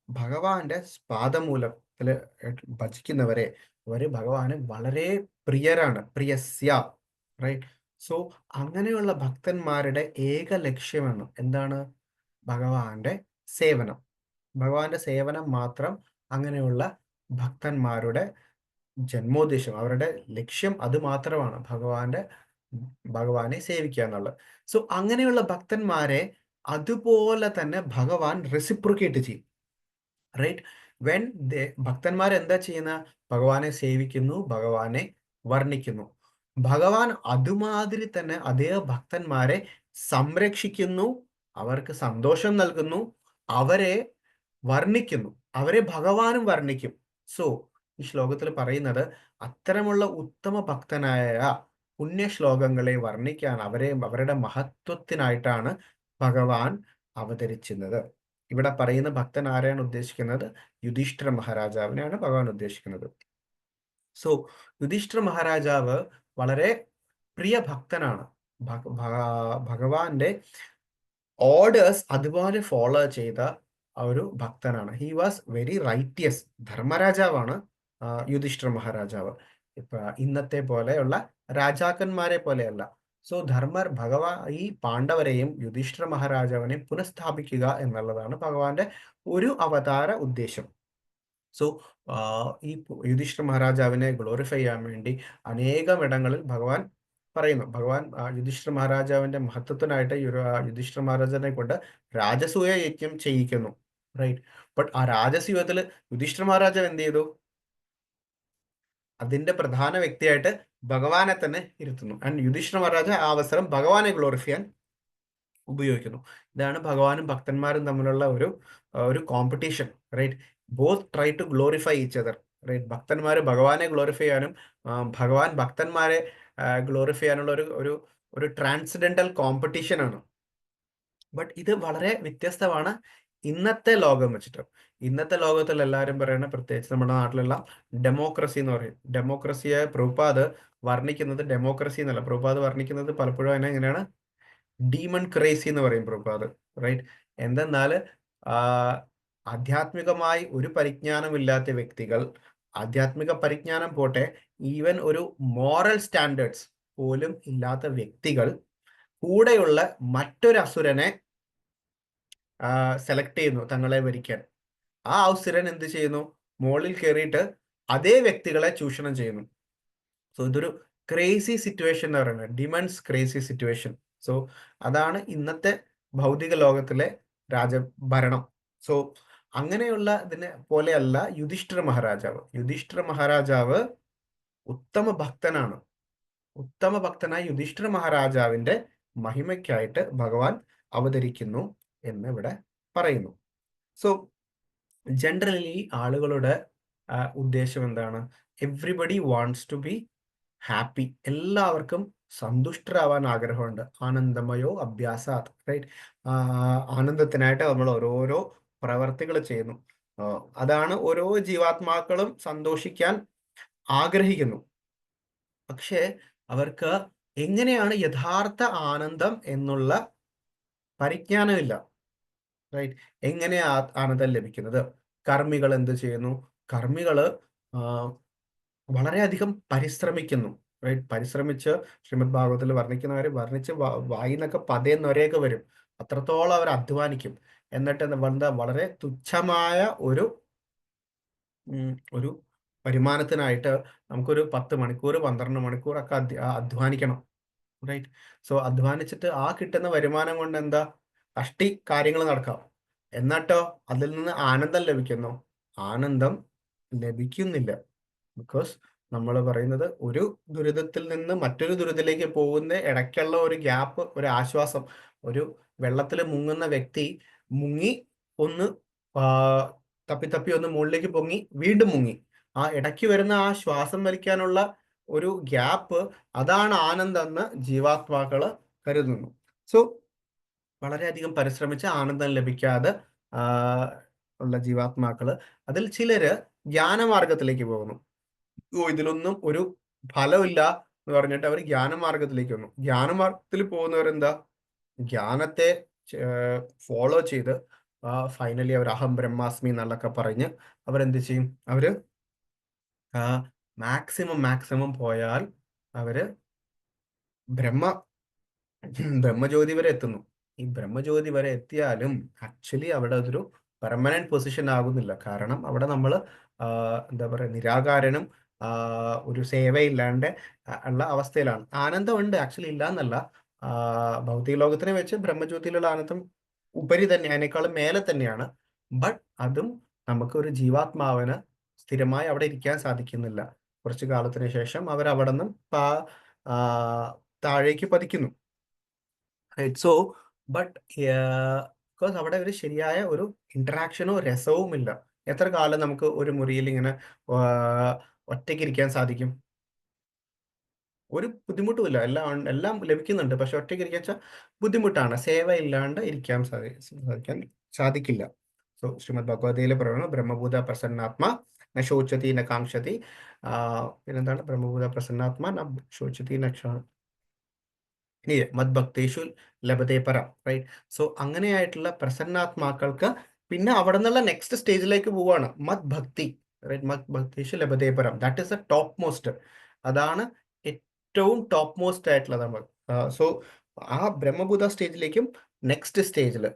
ഭഗവാന്റെ പാദമൂലത്തില് ഭജിക്കുന്നവരെ അവര് ഭഗവാന് വളരെ പ്രിയരാണ്, പ്രിയസ്യ, റൈറ്റ്. സോ അങ്ങനെയുള്ള ഭക്തന്മാരുടെ ഏക ലക്ഷ്യമാണ് എന്താണ്? ഭഗവാന്റെ സേവനം. ഭഗവാന്റെ സേവനം മാത്രം അങ്ങനെയുള്ള ഭക്തന്മാരുടെ ജന്മോദ്ദേശം, അവരുടെ ലക്ഷ്യം അത് മാത്രമാണ്, ഭഗവാനെ സേവിക്കുക എന്നുള്ളത്. സോ അങ്ങനെയുള്ള ഭക്തന്മാരെ അതുപോലെ തന്നെ ഭഗവാൻ റെസിപ്രോക്കേറ്റ് ചെയ്യും, റൈറ്റ്. ഭക്തന്മാർ എന്താ ചെയ്യുന്ന? ഭഗവാനെ സേവിക്കുന്നു, ഭഗവാനെ വർണ്ണിക്കുന്നു. ഭഗവാൻ അതുമാതിരി തന്നെ അതേ ഭക്തന്മാരെ സംരക്ഷിക്കുന്നു, അവർക്ക് സന്തോഷം നൽകുന്നു, അവരെ വർണ്ണിക്കുന്നു, അവരെ ഭഗവാനും വർണ്ണിക്കും. സോ ഈ ശ്ലോകത്തിൽ പറയുന്നത് അത്തരമുള്ള ഉത്തമ ഭക്തനായ പുണ്യശ്ലോകങ്ങളെ വർണ്ണിക്കാൻ, അവരുടെ മഹത്വത്തിനായിട്ടാണ് ഭഗവാൻ അവതരിച്ചിരുന്നത്. ഇവിടെ പറയുന്ന ഭക്തൻ ആരെയാണ് ഉദ്ദേശിക്കുന്നത്? യുധിഷ്ഠിര മഹാരാജാവിനെയാണ് ഭഗവാൻ ഉദ്ദേശിക്കുന്നത്. സോ യുധിഷ്ഠിര മഹാരാജാവ് വളരെ പ്രിയ ഭക്തനാണ്. ഭഗവാന്റെ ഓർഡേഴ്സ് അതുപോലെ ഫോളോ ചെയ്ത ഒരു ഭക്തനാണ്. He was very righteous. ധർമ്മരാജാവാണ് യുധിഷ്ഠിര മഹാരാജാവ്. ഇപ്പൊ ഇന്നത്തെ പോലെയുള്ള രാജാക്കന്മാരെ പോലെയല്ല. സോ ഈ പാണ്ഡവരെയും യുധിഷ്ഠിര മഹാരാജാവിനെയും പുനഃസ്ഥാപിക്കുക എന്നുള്ളതാണ് ഭഗവാന്റെ ഒരു അവതാര ഉദ്ദേശം. സോ ഈ യുധിഷ്ഠിര മഹാരാജാവിനെ ഗ്ലോറിഫൈ ചെയ്യാൻ വേണ്ടി അനേകം ഇടങ്ങളിൽ ഭഗവാൻ പറയുന്നു. ഭഗവാൻ യുധിഷ്ഠിര മഹാരാജാവിന്റെ മഹത്വത്തിനായിട്ട് യുധിഷ്ഠിര മഹാരാജാവിനെ കൊണ്ട് രാജസൂയ യജ്ഞം ചെയ്യിക്കുന്നു, റൈറ്റ്. ബട്ട് ആ രാജസൂയത്തിൽ യുധിഷ്ഠിര മഹാരാജാവ് എന്ത് ചെയ്തു? അതിന്റെ പ്രധാന വ്യക്തിയായിട്ട് ഭഗവാനെ തന്നെ ഇരുത്തുന്നു. ആൻഡ് യുധിഷ്ഠിര മഹാരാജ ആ അവസരം ഭഗവാനെ ഗ്ലോറിഫൈ ചെയ്യാൻ ഉപയോഗിക്കുന്നു. ഇതാണ് ഭഗവാനും ഭക്തന്മാരും തമ്മിലുള്ള ഒരു competition, right. Both try to glorify each other, right. ഭക്തന്മാര് ഭഗവാനെ ഗ്ലോറിഫൈ ചെയ്യാനും ഭഗവാൻ ഭക്തന്മാരെ ഗ്ലോറിഫൈ ചെയ്യാനുള്ള ഒരു ട്രാൻസ്ഡെന്റൽ കോമ്പറ്റീഷൻ ആണ്. ബട്ട് ഇത് വളരെ വ്യത്യസ്തമാണ് ഇന്നത്തെ ലോകം വെച്ചിട്ട്. ഇന്നത്തെ ലോകത്തിൽ എല്ലാവരും പറയുന്ന, പ്രത്യേകിച്ച് നമ്മുടെ നാട്ടിലുള്ള ഡെമോക്രസി എന്ന് പറയും. ഡെമോക്രസിയെ പ്രഭുപാദ് വർണ്ണിക്കുന്നത് ഡെമോക്രസി എന്നല്ല. പ്രഭുപാദ് വർണ്ണിക്കുന്നത് പലപ്പോഴും അതിനെ എങ്ങനെയാണ്? ഡീമൺ ക്രേസി എന്ന് പറയും പ്രഭുപാദ്, റൈറ്റ്. എന്തെന്നാൽ ആധ്യാത്മികമായി ഒരു പരിജ്ഞാനമില്ലാത്ത വ്യക്തികൾ, ആധ്യാത്മിക പരിജ്ഞാനം പോട്ടെ, ഈവൻ ഒരു മോറൽ സ്റ്റാൻഡേർഡ്സ് പോലും ഇല്ലാത്ത വ്യക്തികൾ കൂടെയുള്ള മറ്റൊരു അസുരനെ സെലക്ട് ചെയ്യുന്നു തങ്ങളെ ഭരിക്കാൻ. ആ അസുരൻ എന്ത് ചെയ്യുന്നു? മുകളിൽ കയറിയിട്ട് അതേ വ്യക്തികളെ ചൂഷണം ചെയ്യുന്നു. സോ ഇതൊരു ക്രേസി സിറ്റുവേഷൻ എന്ന് പറയുന്നത്, ഡിമൺസ് ക്രേസി സിറ്റുവേഷൻ. സോ അതാണ് ഇന്നത്തെ ഭൗതിക ലോകത്തിലെ രാജഭരണം. സോ അങ്ങനെയുള്ള ഇതിനെ പോലെയല്ല യുധിഷ്ഠിര മഹാരാജാവ്. യുധിഷ്ഠിര മഹാരാജാവ് ഉത്തമ ഭക്തനാണ്. ഉത്തമ ഭക്തനായ യുധിഷ്ഠിര മഹാരാജാവിന്റെ മഹിമയ്ക്കായിട്ട് ഭഗവാൻ അവതരിക്കുന്നു എന്ന് ഇവിടെ പറയുന്നു. സോ ജനറലി ആളുകളുടെ ഉദ്ദേശം എന്താണ്? Everybody wants to be happy. എല്ലാവർക്കും സന്തുഷ്ടരാവാൻ ആഗ്രഹമുണ്ട്. ആനന്ദമയോ അഭ്യാസാത്, റൈറ്റ്? ആനന്ദത്തിനായിട്ട് നമ്മൾ ഓരോരോ പ്രവർത്തികൾ ചെയ്യുന്നു. അതാണ് ഓരോ ജീവാത്മാക്കളും സന്തോഷിക്കാൻ ആഗ്രഹിക്കുന്നു. പക്ഷേ അവർക്ക് എങ്ങനെയാണ് യഥാർത്ഥ ആനന്ദം എന്നുള്ള പരിജ്ഞാനമില്ല, റൈറ്റ്? എങ്ങനെയാ ആനന്ദം ലഭിക്കുന്നത്? കർമ്മികൾ എന്ത് ചെയ്യുന്നു? കർമ്മികള് വളരെയധികം പരിശ്രമിക്കുന്നു, റൈറ്റ്? പരിശ്രമിച്ച് ശ്രീമദ് ഭാഗവതത്തിൽ വർണ്ണിക്കുന്നവരെ വർണ്ണിച്ച് വായിന്നൊക്കെ പതയെന്നൊരേയൊക്കെ വരും. അത്രത്തോളം അവർ അധ്വാനിക്കും. എന്നിട്ട് വളരെ തുച്ഛമായ ഒരു വരുമാനത്തിനായിട്ട് നമുക്കൊരു 10 മണിക്കൂർ 12 മണിക്കൂറൊക്കെ അധ്വാനിക്കണം, റൈറ്റ്? സോ അധ്വാനിച്ചിട്ട് ആ കിട്ടുന്ന വരുമാനം കൊണ്ട് എന്താ കഷ്ടി കാര്യങ്ങൾ നടക്കാം. എന്നിട്ടോ അതിൽ നിന്ന് ആനന്ദം ലഭിക്കുന്നു? ആനന്ദം ലഭിക്കുന്നില്ല. ബിക്കോസ് നമ്മൾ പറയുന്നത് ഒരു ദുരിതത്തിൽ നിന്ന് മറ്റൊരു ദുരിതത്തിലേക്ക് പോകുന്ന ഇടയ്ക്കുള്ള ഒരു ഗ്യാപ്പ്, ഒരു ആശ്വാസം. ഒരു വെള്ളത്തിൽ മുങ്ങുന്ന വ്യക്തി മുങ്ങി ഒന്ന് തപ്പി ഒന്ന് മുകളിലേക്ക് പൊങ്ങി വീണ്ടും മുങ്ങി. ആ ഇടയ്ക്ക് വരുന്ന ആ ശ്വാസം വലിക്കാനുള്ള ഒരു ഗ്യാപ്പ്, അതാണ് ആനന്ദം എന്ന് ജീവാത്മാക്കള് കരുതുന്നു. സോ വളരെയധികം പരിശ്രമിച്ച് ആനന്ദം ലഭിക്കാതെ ഉള്ള ജീവാത്മാക്കള്, അതിൽ ചിലര് ജ്ഞാനമാർഗത്തിലേക്ക് പോകുന്നു. ഇതിലൊന്നും ഒരു ഫലമില്ല എന്ന് പറഞ്ഞിട്ട് അവർ ജ്ഞാനമാർഗത്തിലേക്ക് വന്നു. ജ്ഞാനമാർഗത്തിൽ പോകുന്നവരെന്താ? ജ്ഞാനത്തെ ഫോളോ ചെയ്ത് ഫൈനലി അവർ അഹം ബ്രഹ്മാസ്മി എന്നുള്ളൊക്കെ പറഞ്ഞ് അവരെന്ത് ചെയ്യും? അവര് മാക്സിമം പോയാൽ അവര് ബ്രഹ്മജ്യോതി വരെ എത്തുന്നു. ഈ ബ്രഹ്മജ്യോതി വരെ എത്തിയാലും ആക്ച്വലി അവിടെ അതൊരു പെർമനന്റ് പൊസിഷൻ ആകുന്നില്ല. കാരണം അവിടെ നമ്മൾ എന്താ പറയുക, നിരാകാരനും ഒരു സേവയില്ലാണ്ട് ഉള്ള അവസ്ഥയിലാണ്. ആനന്ദമുണ്ട്, ആക്ച്വലി ഇല്ല എന്നല്ല. ഭൗതിക ലോകത്തിനെ വെച്ച് ബ്രഹ്മജ്യോതിയിലുള്ള ആനന്ദം ഉപരി തന്നെ, അതിനേക്കാളും മേലെ തന്നെയാണ്. ബട്ട് അതും നമുക്ക് ഒരു ജീവാത്മാവിന് സ്ഥിരമായി അവിടെ ഇരിക്കാൻ സാധിക്കുന്നില്ല. കുറച്ചു കാലത്തിന് ശേഷം അവരവിടെ നിന്നും താഴേക്ക് പതിക്കുന്നു. സോ ബട്ട് ബിക്കോസ് അവിടെ ഒരു ശരിയായ ഒരു ഇന്ററാക്ഷനോ രസവും ഇല്ല. എത്ര കാലം നമുക്ക് ഒരു മുറിയിൽ ഇങ്ങനെ ഒറ്റയ്ക്ക് ഇരിക്കാൻ സാധിക്കും? ഒരു ബുദ്ധിമുട്ടുമില്ല. എല്ലാം ലഭിക്കുന്നുണ്ട്. പക്ഷെ ഒറ്റയ്ക്ക് ഇരിക്കാൻ ബുദ്ധിമുട്ടാണ്. സേവ ഇല്ലാണ്ട് ഇരിക്കാൻ സാധിക്കില്ല. സോ ശ്രീമദ് ഭഗവദ്ഗീതയിൽ പറയുന്നത് ബ്രഹ്മഭൂത പ്രസന്നാത്മ ന ശോചതി ന കാംക്ഷതി. പിന്നെന്താണ്? ബ്രഹ്മഭൂത പ്രസന്നാത്മ ന ശോചതി ന മദ്ഭക്തേഷു ലഭതേ പരം, റൈറ്റ്? സോ അങ്ങനെയായിട്ടുള്ള പ്രസന്നാത്മാക്കൾക്ക് പിന്നെ അവിടെ നിന്നുള്ള നെക്സ്റ്റ് സ്റ്റേജിലേക്ക് പോവാണ് മദ്ഭക്തി, റൈറ്റ്? മദ്ഭക്തേഷു ലഭതേ പരം, that is a top most. അതാണ് ഏറ്റവും ടോപ്പ് മോസ്റ്റ് ആയിട്ടുള്ളത് നമ്മൾ. സോ ആ ബ്രഹ്മഭൂത സ്റ്റേജിലേക്കും നെക്സ്റ്റ് സ്റ്റേജിൽ,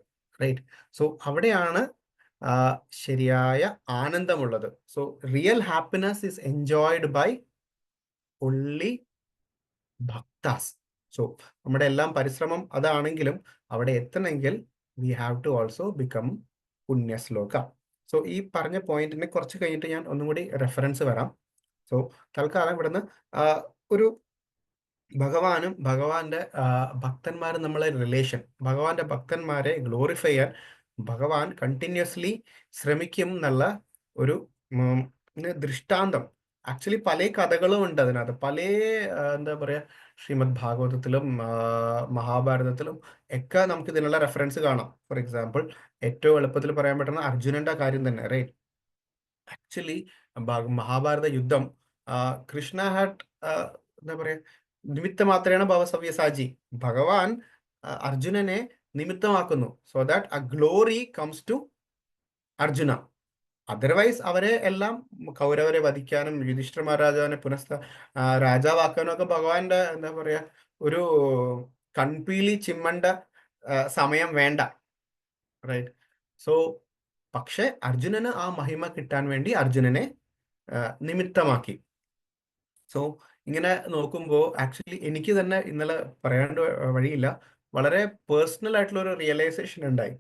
റൈറ്റ്? സോ അവിടെയാണ് ശരിയായ ആനന്ദമുള്ളത്. So real happiness is enjoyed by only bhaktas. So നമ്മുടെ എല്ലാം പരിശ്രമം അതാണെങ്കിലും അവിടെ എത്തണമെങ്കിൽ we have to also become പുണ്യശ്ലോക. സോ ഈ പറഞ്ഞ പോയിന്റിനെ കുറച്ച് കഴിഞ്ഞിട്ട് ഞാൻ ഒന്നും കൂടി റെഫറൻസ് വരാം. സോ തൽക്കാലം ഇവിടുന്ന് ഒരു ഭഗവാനും ഭഗവാന്റെ ഭക്തന്മാരും നമ്മളെ റിലേഷൻ, ഭഗവാന്റെ ഭക്തന്മാരെ ഗ്ലോറിഫൈ ചെയ്യാൻ ഭഗവാൻ കണ്ടിന്യൂസ്ലി ശ്രമിക്കും എന്നുള്ള ഒരു ദൃഷ്ടാന്തം. ആക്ച്വലി പല കഥകളും ഉണ്ട് അതിനകത്ത്. പല എന്താ പറയാ, ശ്രീമദ് ഭാഗവതത്തിലും മഹാഭാരതത്തിലും ഒക്കെ നമുക്ക് ഇതിനുള്ള റെഫറൻസ് കാണാം. ഫോർ എക്സാമ്പിൾ, ഏറ്റവും എളുപ്പത്തിൽ പറയാൻ പറ്റുന്ന അർജുനന്റെ കാര്യം തന്നെ, റൈറ്റ്? ആക്ച്വലി മഹാഭാരത യുദ്ധം കൃഷ്ണ ഹാഡ് എന്താ പറയാ, നിമിത്ത മാത്രേണ ഭവസവ്യസാചി. ഭഗവാൻ അർജുനനെ നിമിത്തമാക്കുന്നു so that a glory comes to Arjuna. Otherwise അവരെ എല്ലാം കൗരവരെ വധിക്കാനും യുധിഷ്ഠിര മഹാരാജാവിനെ രാജാവാക്കാനും ഒക്കെ ഭഗവാന്റെ എന്താ പറയാ ഒരു കൺപീലി ചിമ്മണ്ട സമയം വേണ്ട, റൈറ്റ്? സോ പക്ഷെ അർജുനന് ആ മഹിമ കിട്ടാൻ വേണ്ടി അർജുനനെ നിമിത്തമാക്കി. സോ ഇങ്ങനെ നോക്കുമ്പോൾ ആക്ച്വലി എനിക്ക് തന്നെ ഇന്നലെ പറയാണ്ട് വഴിയില്ല, വളരെ പേഴ്സണൽ ആയിട്ടുള്ള ഒരു റിയലൈസേഷൻ ഉണ്ടായി.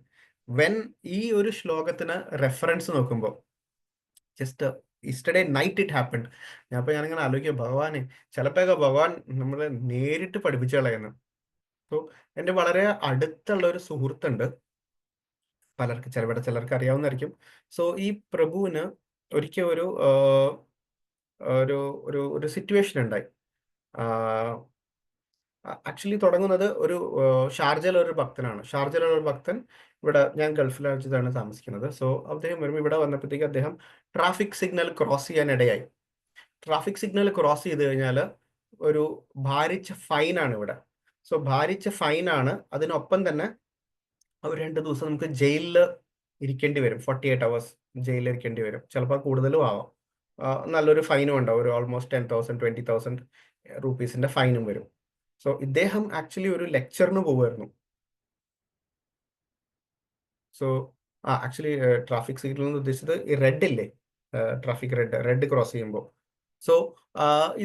വെൻ ഈ ഒരു ശ്ലോകത്തിന് റെഫറൻസ് നോക്കുമ്പോൾ ജസ്റ്റ് ഇസ്റ്റർഡേ നൈറ്റ് ഇറ്റ് ഹാപ്പൻഡ്. ഞാനിങ്ങനെ ആലോചിക്കുക, ഭഗവാനെ ചിലപ്പോഴൊക്കെ ഭഗവാൻ നമ്മളെ നേരിട്ട് പഠിപ്പിച്ചു കളയുന്നു. സോ എൻ്റെ വളരെ അടുത്തുള്ള ഒരു സുഹൃത്തുണ്ട്, ചിലർക്ക് അറിയാവുന്നതായിരിക്കും. സോ ഈ പ്രഭുവിന് ഒരിക്കൽ ഒരു ഒരു ഒരു സിറ്റുവേഷൻ ഉണ്ടായി. ആക്ച്വലി തുടങ്ങുന്നത് ഷാർജയിലെ ഒരു ഭക്തനാണ്. ഷാർജയിലുള്ള ഒരു ഭക്തൻ, ഇവിടെ ഞാൻ ഗൾഫിലാണ് താമസിക്കുന്നത്. സോ അദ്ദേഹം വരുമ്പോൾ ഇവിടെ വന്നപ്പോഴത്തേക്ക് അദ്ദേഹം ട്രാഫിക് സിഗ്നൽ ക്രോസ് ചെയ്യാനിടയായി. ട്രാഫിക് സിഗ്നൽ ക്രോസ് ചെയ്ത് കഴിഞ്ഞാൽ ഒരു ഭാരിച്ച ഫൈനാണ് ഇവിടെ. സോ ഭാരിച്ച ഫൈനാണ്. അതിനൊപ്പം തന്നെ ഒരു 2 ദിവസം നമുക്ക് ജയിലിൽ ഇരിക്കേണ്ടി വരും. 48 hours ജയിലിൽ ഇരിക്കേണ്ടി വരും. ചിലപ്പോൾ കൂടുതലും ആവാം. നല്ലൊരു ഫൈനും ഉണ്ടാവും. ഒരു ഓൾമോസ്റ്റ് 10,000 20,000 റുപ്പീസിന്റെ ഫൈനും വരും. സോ ഇദ്ദേഹം ആക്ച്വലി ഒരു ലെക്ചറിന് പോകുമായിരുന്നു. സോ ആക്ച്വലി ട്രാഫിക് സിഗ്നൽ എന്ന് ഉദ്ദേശിച്ചത് ഈ റെഡ് ഇല്ലേ, ട്രാഫിക് റെഡ് ക്രോസ് ചെയ്യുമ്പോൾ. സോ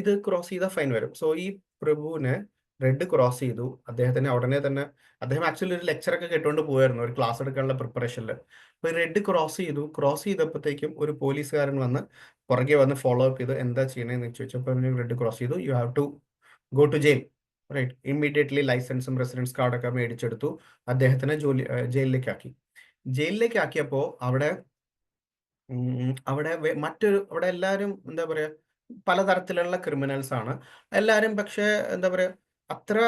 ഇത് ക്രോസ് ചെയ്താൽ ഫൈൻ വരും. സോ ഈ പ്രഭുവിനെ റെഡ് ക്രോസ് ചെയ്തു. അദ്ദേഹത്തിന് ഉടനെ തന്നെ, അദ്ദേഹം ആക്ച്വലി ഒരു ലെക്ചറൊക്കെ കേട്ടുകൊണ്ട് പോയായിരുന്നു ഒരു ക്ലാസ് എടുക്കാനുള്ള പ്രിപ്പറേഷനിൽ. അപ്പോൾ റെഡ് ക്രോസ് ചെയ്തപ്പോഴത്തേക്കും ഒരു പോലീസുകാരൻ വന്ന് പുറകെ വന്ന് ഫോളോ അപ്പ് ചെയ്ത് എന്താ ചെയ്യണമെന്ന് ചോദിച്ചപ്പോൾ റെഡ് ക്രോസ് ചെയ്തു, you have to go to jail, right. Immediately ലൈസൻസും റെസിഡൻസ് കാർഡൊക്കെ മേടിച്ചെടുത്തു. അദ്ദേഹത്തിനെ ജയിലിലേക്ക് ആക്കി. ജയിലിലേക്ക് ആക്കിയപ്പോൾ അവിടെ അവിടെ എല്ലാവരും എന്താ പറയാ, പലതരത്തിലുള്ള ക്രിമിനൽസ് ആണ് എല്ലാവരും. പക്ഷെ എന്താ പറയാ, അത്ര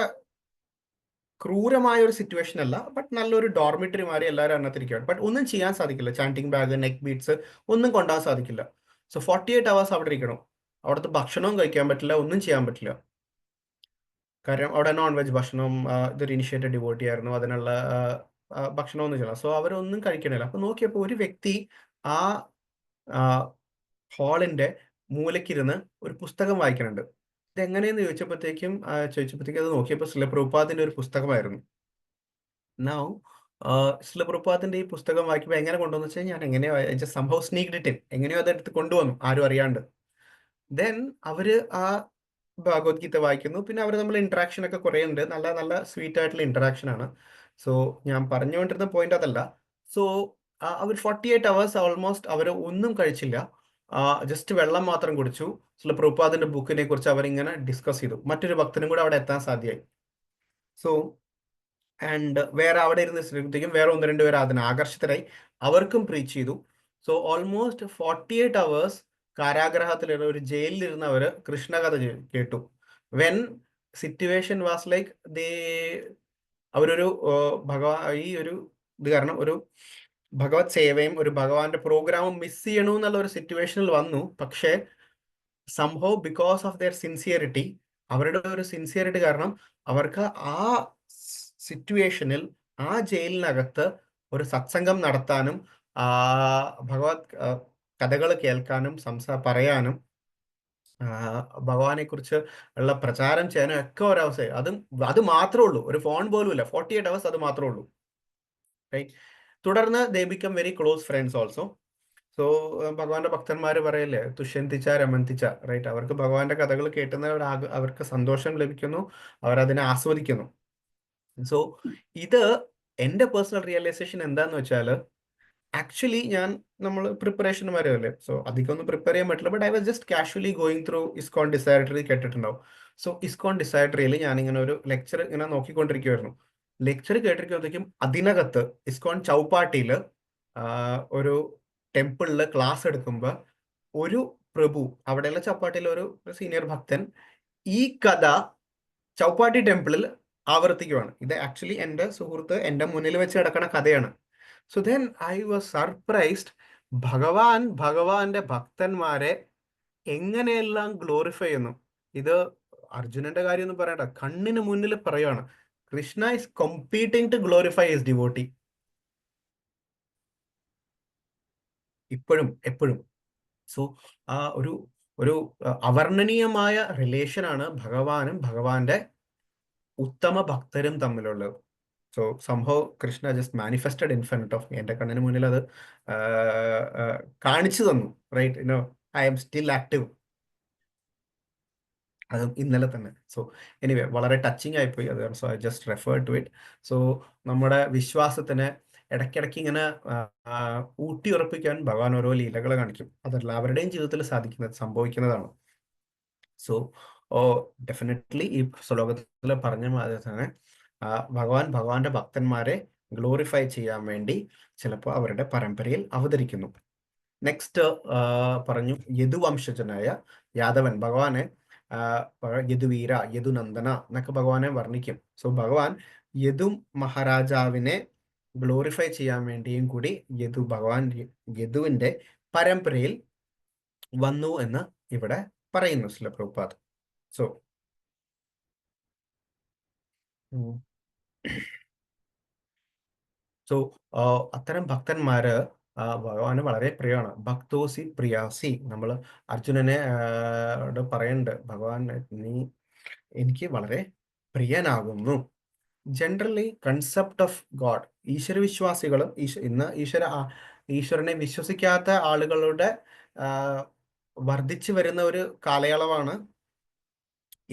ക്രൂരമായ ഒരു സിറ്റുവേഷൻ അല്ല. ബട്ട് നല്ലൊരു ഡോർമിറ്ററി മാറി എല്ലാവരും അതിനകത്തിരിക്കുകയാണ്. ബട്ട് ഒന്നും ചെയ്യാൻ സാധിക്കില്ല. ചാൻറ്റിങ് ബാഗ്, നെക്ക് ബീഡ്സ് ഒന്നും കൊണ്ടുപോകാൻ സാധിക്കില്ല. സോ 48 hours അവിടെ ഇരിക്കണം. അവിടുത്തെ ഭക്ഷണവും കഴിക്കാൻ പറ്റില്ല, ഒന്നും ചെയ്യാൻ പറ്റില്ല. കാര്യം അവിടെ നോൺ വെജ് ഭക്ഷണം, ഇതൊരു ഇനിഷ്യേറ്റഡ് ഡിവോട്ടി ആയിരുന്നു, അതിനുള്ള ഭക്ഷണമൊന്നും ചെയ്യണം. സോ അവരൊന്നും കഴിക്കണില്ല. അപ്പൊ നോക്കിയപ്പോൾ ഒരു വ്യക്തി ആ ഹാളിന്റെ മൂലക്കിരുന്ന് ഒരു പുസ്തകം വായിക്കുന്നുണ്ട്. ഇതെങ്ങനെയെന്ന് ചോദിച്ചപ്പോഴത്തേക്കും അത് നോക്കിയപ്പോൾ ശ്രീല പ്രഭുപാദിന്റെ ഒരു പുസ്തകമായിരുന്നു. നൗ ശ്രീല പ്രഭുപാദിന്റെ ഈ പുസ്തകം വായിക്കുമ്പോൾ എങ്ങനെ കൊണ്ടുവന്നു വെച്ചാൽ, ഞാൻ എങ്ങനെയോ സംഭവം സ്നീക്ഡ് ഇറ്റ് ഇൻ, എങ്ങനെയോ അതെടുത്ത് കൊണ്ടുവന്നു ആരും അറിയാണ്ട്. ദെൻ അവര് ആ ഭഗവത്ഗീത വായിക്കുന്നു. പിന്നെ അവർ തമ്മിൽ ഇന്ററാക്ഷൻ ഒക്കെ കുറേ ഉണ്ട്. നല്ല നല്ല സ്വീറ്റ് ആയിട്ടുള്ള ഇന്ററാക്ഷൻ ആണ്. സോ ഞാൻ പറഞ്ഞുകൊണ്ടിരുന്ന പോയിന്റ് അതല്ല. സോ അവർ 48 hours ഓൾമോസ്റ്റ് അവർ ഒന്നും കഴിച്ചില്ല, ജസ്റ്റ് വെള്ളം മാത്രം കുടിച്ചു. ചില പ്രഭുപാദിന്റെ ബുക്കിനെ കുറിച്ച് അവരിങ്ങനെ ഡിസ്കസ് ചെയ്തു. മറ്റൊരു ഭക്തനും കൂടെ അവിടെ എത്താൻ സാധ്യമായി. സോ ആൻഡ് വേറെ അവിടെ ഇരുന്ന് വേറെ 1-2 പേർ അതിന് ആകർഷിതരായി, അവർക്കും പ്രീച്ച് ചെയ്തു. സോ ഓൾമോസ്റ്റ് 48 hours കാരാഗ്രഹത്തിലുള്ള ഒരു ജയിലിലിരുന്ന് അവർ കൃഷ്ണകഥ കേട്ടു. വെൻ സിറ്റുവേഷൻ വാസ് ലൈക്ക് അവരൊരു ഈ ഒരു ഇത് കാരണം ഒരു ഭഗവത് സേവയും ഒരു ഭഗവാന്റെ പ്രോഗ്രാമും മിസ് ചെയ്യണമെന്നുള്ള ഒരു സിറ്റുവേഷനിൽ വന്നു. പക്ഷേ സംഭവം ബിക്കോസ് ഓഫ് ദെയർ സിൻസിയറിറ്റി, അവരുടെ ഒരു സിൻസിയറിറ്റി കാരണം അവർക്ക് ആ സിറ്റുവേഷനിൽ ആ ജയിലിനകത്ത് ഒരു സത്സംഗം നടത്താനും ഭഗവത് കഥകൾ കേൾക്കാനും പറയാനും ഭഗവാനെ കുറിച്ച് ഉള്ള പ്രചാരം ചെയ്യാനും ഒക്കെ ഒരവസ്ഥ. അത് മാത്രമേ ഉള്ളൂ, ഒരു ഫോൺ പോലും ഇല്ല. 48 hours അത് മാത്രമേ ഉള്ളൂ, റൈറ്റ്. തുടർന്ന് ദേ become very close friends also. So ഭഗവാന്റെ ഭക്തന്മാർ പറയല്ലേ, തുഷ്യന്തിച്ച രമന്തിച്ച, റൈറ്റ്. അവർക്ക് ഭഗവാന്റെ കഥകൾ കേട്ടുന്ന അവർക്ക് സന്തോഷം ലഭിക്കുന്നു, അവരതിനെ ആസ്വദിക്കുന്നു. സോ ഇത് എൻ്റെ പേഴ്സണൽ റിയലൈസേഷൻ എന്താന്ന് വെച്ചാൽ, ആക്ച്വലി നമ്മൾ പ്രിപ്പറേഷൻ വരെയല്ലേ, സോ അധികം ഒന്നും പ്രിപ്പയർ ചെയ്യാൻ പറ്റില്ല. But I was just casually going through ISKCON desire tree, കേട്ടിട്ടുണ്ടാവും. സോ ഇസ്കോൺ ഡിസൈഡറിയിൽ ഞാനിങ്ങനെ ഒരു ലെക്ചർ ഇങ്ങനെ നോക്കിക്കൊണ്ടിരിക്കുമായിരുന്നു. ലെക്ചർ കേട്ടിരിക്കുമ്പോഴത്തേക്കും അതിനകത്ത് ഇസ്കോൺ ചൗപ്പാട്ടിയിൽ ഒരു ടെമ്പിളിൽ ക്ലാസ് എടുക്കുമ്പോൾ ഒരു പ്രഭു, അവിടെയുള്ള ചൗപ്പാട്ടിയിലെ ഒരു സീനിയർ ഭക്തൻ ഈ കഥ ചൗപ്പാട്ടി ടെമ്പിളിൽ ആവർത്തിക്കുവാണ്. ഇത് ആക്ച്വലി എൻ്റെ സുഹൃത്ത് എൻ്റെ മുന്നിൽ വെച്ച് കിടക്കുന്ന കഥയാണ്. So then I was surprised, ഭഗവാന്റെ ഭക്തന്മാരെ എങ്ങനെയെല്ലാം ഗ്ലോറിഫൈ ചെയ്യുന്നു. ഇത് അർജുനന്റെ കാര്യം ഒന്നും പറയണ്ട, കണ്ണിന് മുന്നിൽ പറയുകയാണ്. Krishna is competing to glorify his devotee, ഇപ്പോഴും എപ്പോഴും. സോ ആ ഒരു അവർണ്ണനീയമായ റിലേഷനാണ് ഭഗവാനും ഭഗവാന്റെ ഉത്തമ ഭക്തരും തമ്മിലുള്ളത്. So Sambhav Krishna just manifested in front of me. എൻ്റെ കണ്ണിന് മുന്നിൽ അത് കാണിച്ചു തന്നു, right. I am still active. അത് ഇന്നലെ തന്നെ. സോ എനിവേ വളരെ ടച്ചിങ് ആയിപ്പോയി അത്. So I just refer to it. So നമ്മുടെ വിശ്വാസത്തിന് ഇടയ്ക്കിടയ്ക്ക് ഇങ്ങനെ ഊട്ടി ഉറപ്പിക്കാൻ ഭഗവാൻ ഓരോ ലീലകൾ കാണിക്കും. അതെല്ലാവരുടെയും ജീവിതത്തിൽ സംഭവിക്കുന്നതാണ്. സോ ഡെഫിനറ്റ്ലി ഈ ശ്ലോകത്തിൽ പറഞ്ഞ മാതിരി തന്നെ ഭഗവാന്റെ ഭക്തന്മാരെ ഗ്ലോറിഫൈ ചെയ്യാൻ വേണ്ടി ചിലപ്പോൾ അവരുടെ പരമ്പരയിൽ അവതരിക്കുന്നു. നെക്സ്റ്റ് പറഞ്ഞു യദുവംശജനായ യാദവൻ ഭഗവാനെ യദുവീര യദുനന്ദന എന്നൊക്കെ ഭഗവാനെ വർണ്ണിക്കും. സോ ഭഗവാൻ യദു മഹാരാജാവിനെ ഗ്ലോറിഫൈ ചെയ്യാൻ വേണ്ടിയും കൂടി യദുവിന്റെ പരമ്പരയിൽ വന്നു എന്ന് ഇവിടെ പറയുന്നു ശ്രീല പ്രഭുപാദ്. സോ അത്തരം ഭക്തന്മാര് ഭഗവാന് വളരെ പ്രിയമാണ്. ഭക്തോസി പ്രിയാസി. നമ്മൾ അർജുനനെ പറയുന്നുണ്ട്, ഭഗവാൻ നീ എനിക്ക് വളരെ പ്രിയനാകുന്നു. ജനറലി കൺസെപ്റ്റ് ഓഫ് ഗോഡ്, ഈശ്വരവിശ്വാസികളും ഇന്ന് ഈശ്വരനെ വിശ്വസിക്കാത്ത ആളുകളുടെ വർദ്ധിച്ചു വരുന്ന ഒരു കാലയളവാണ്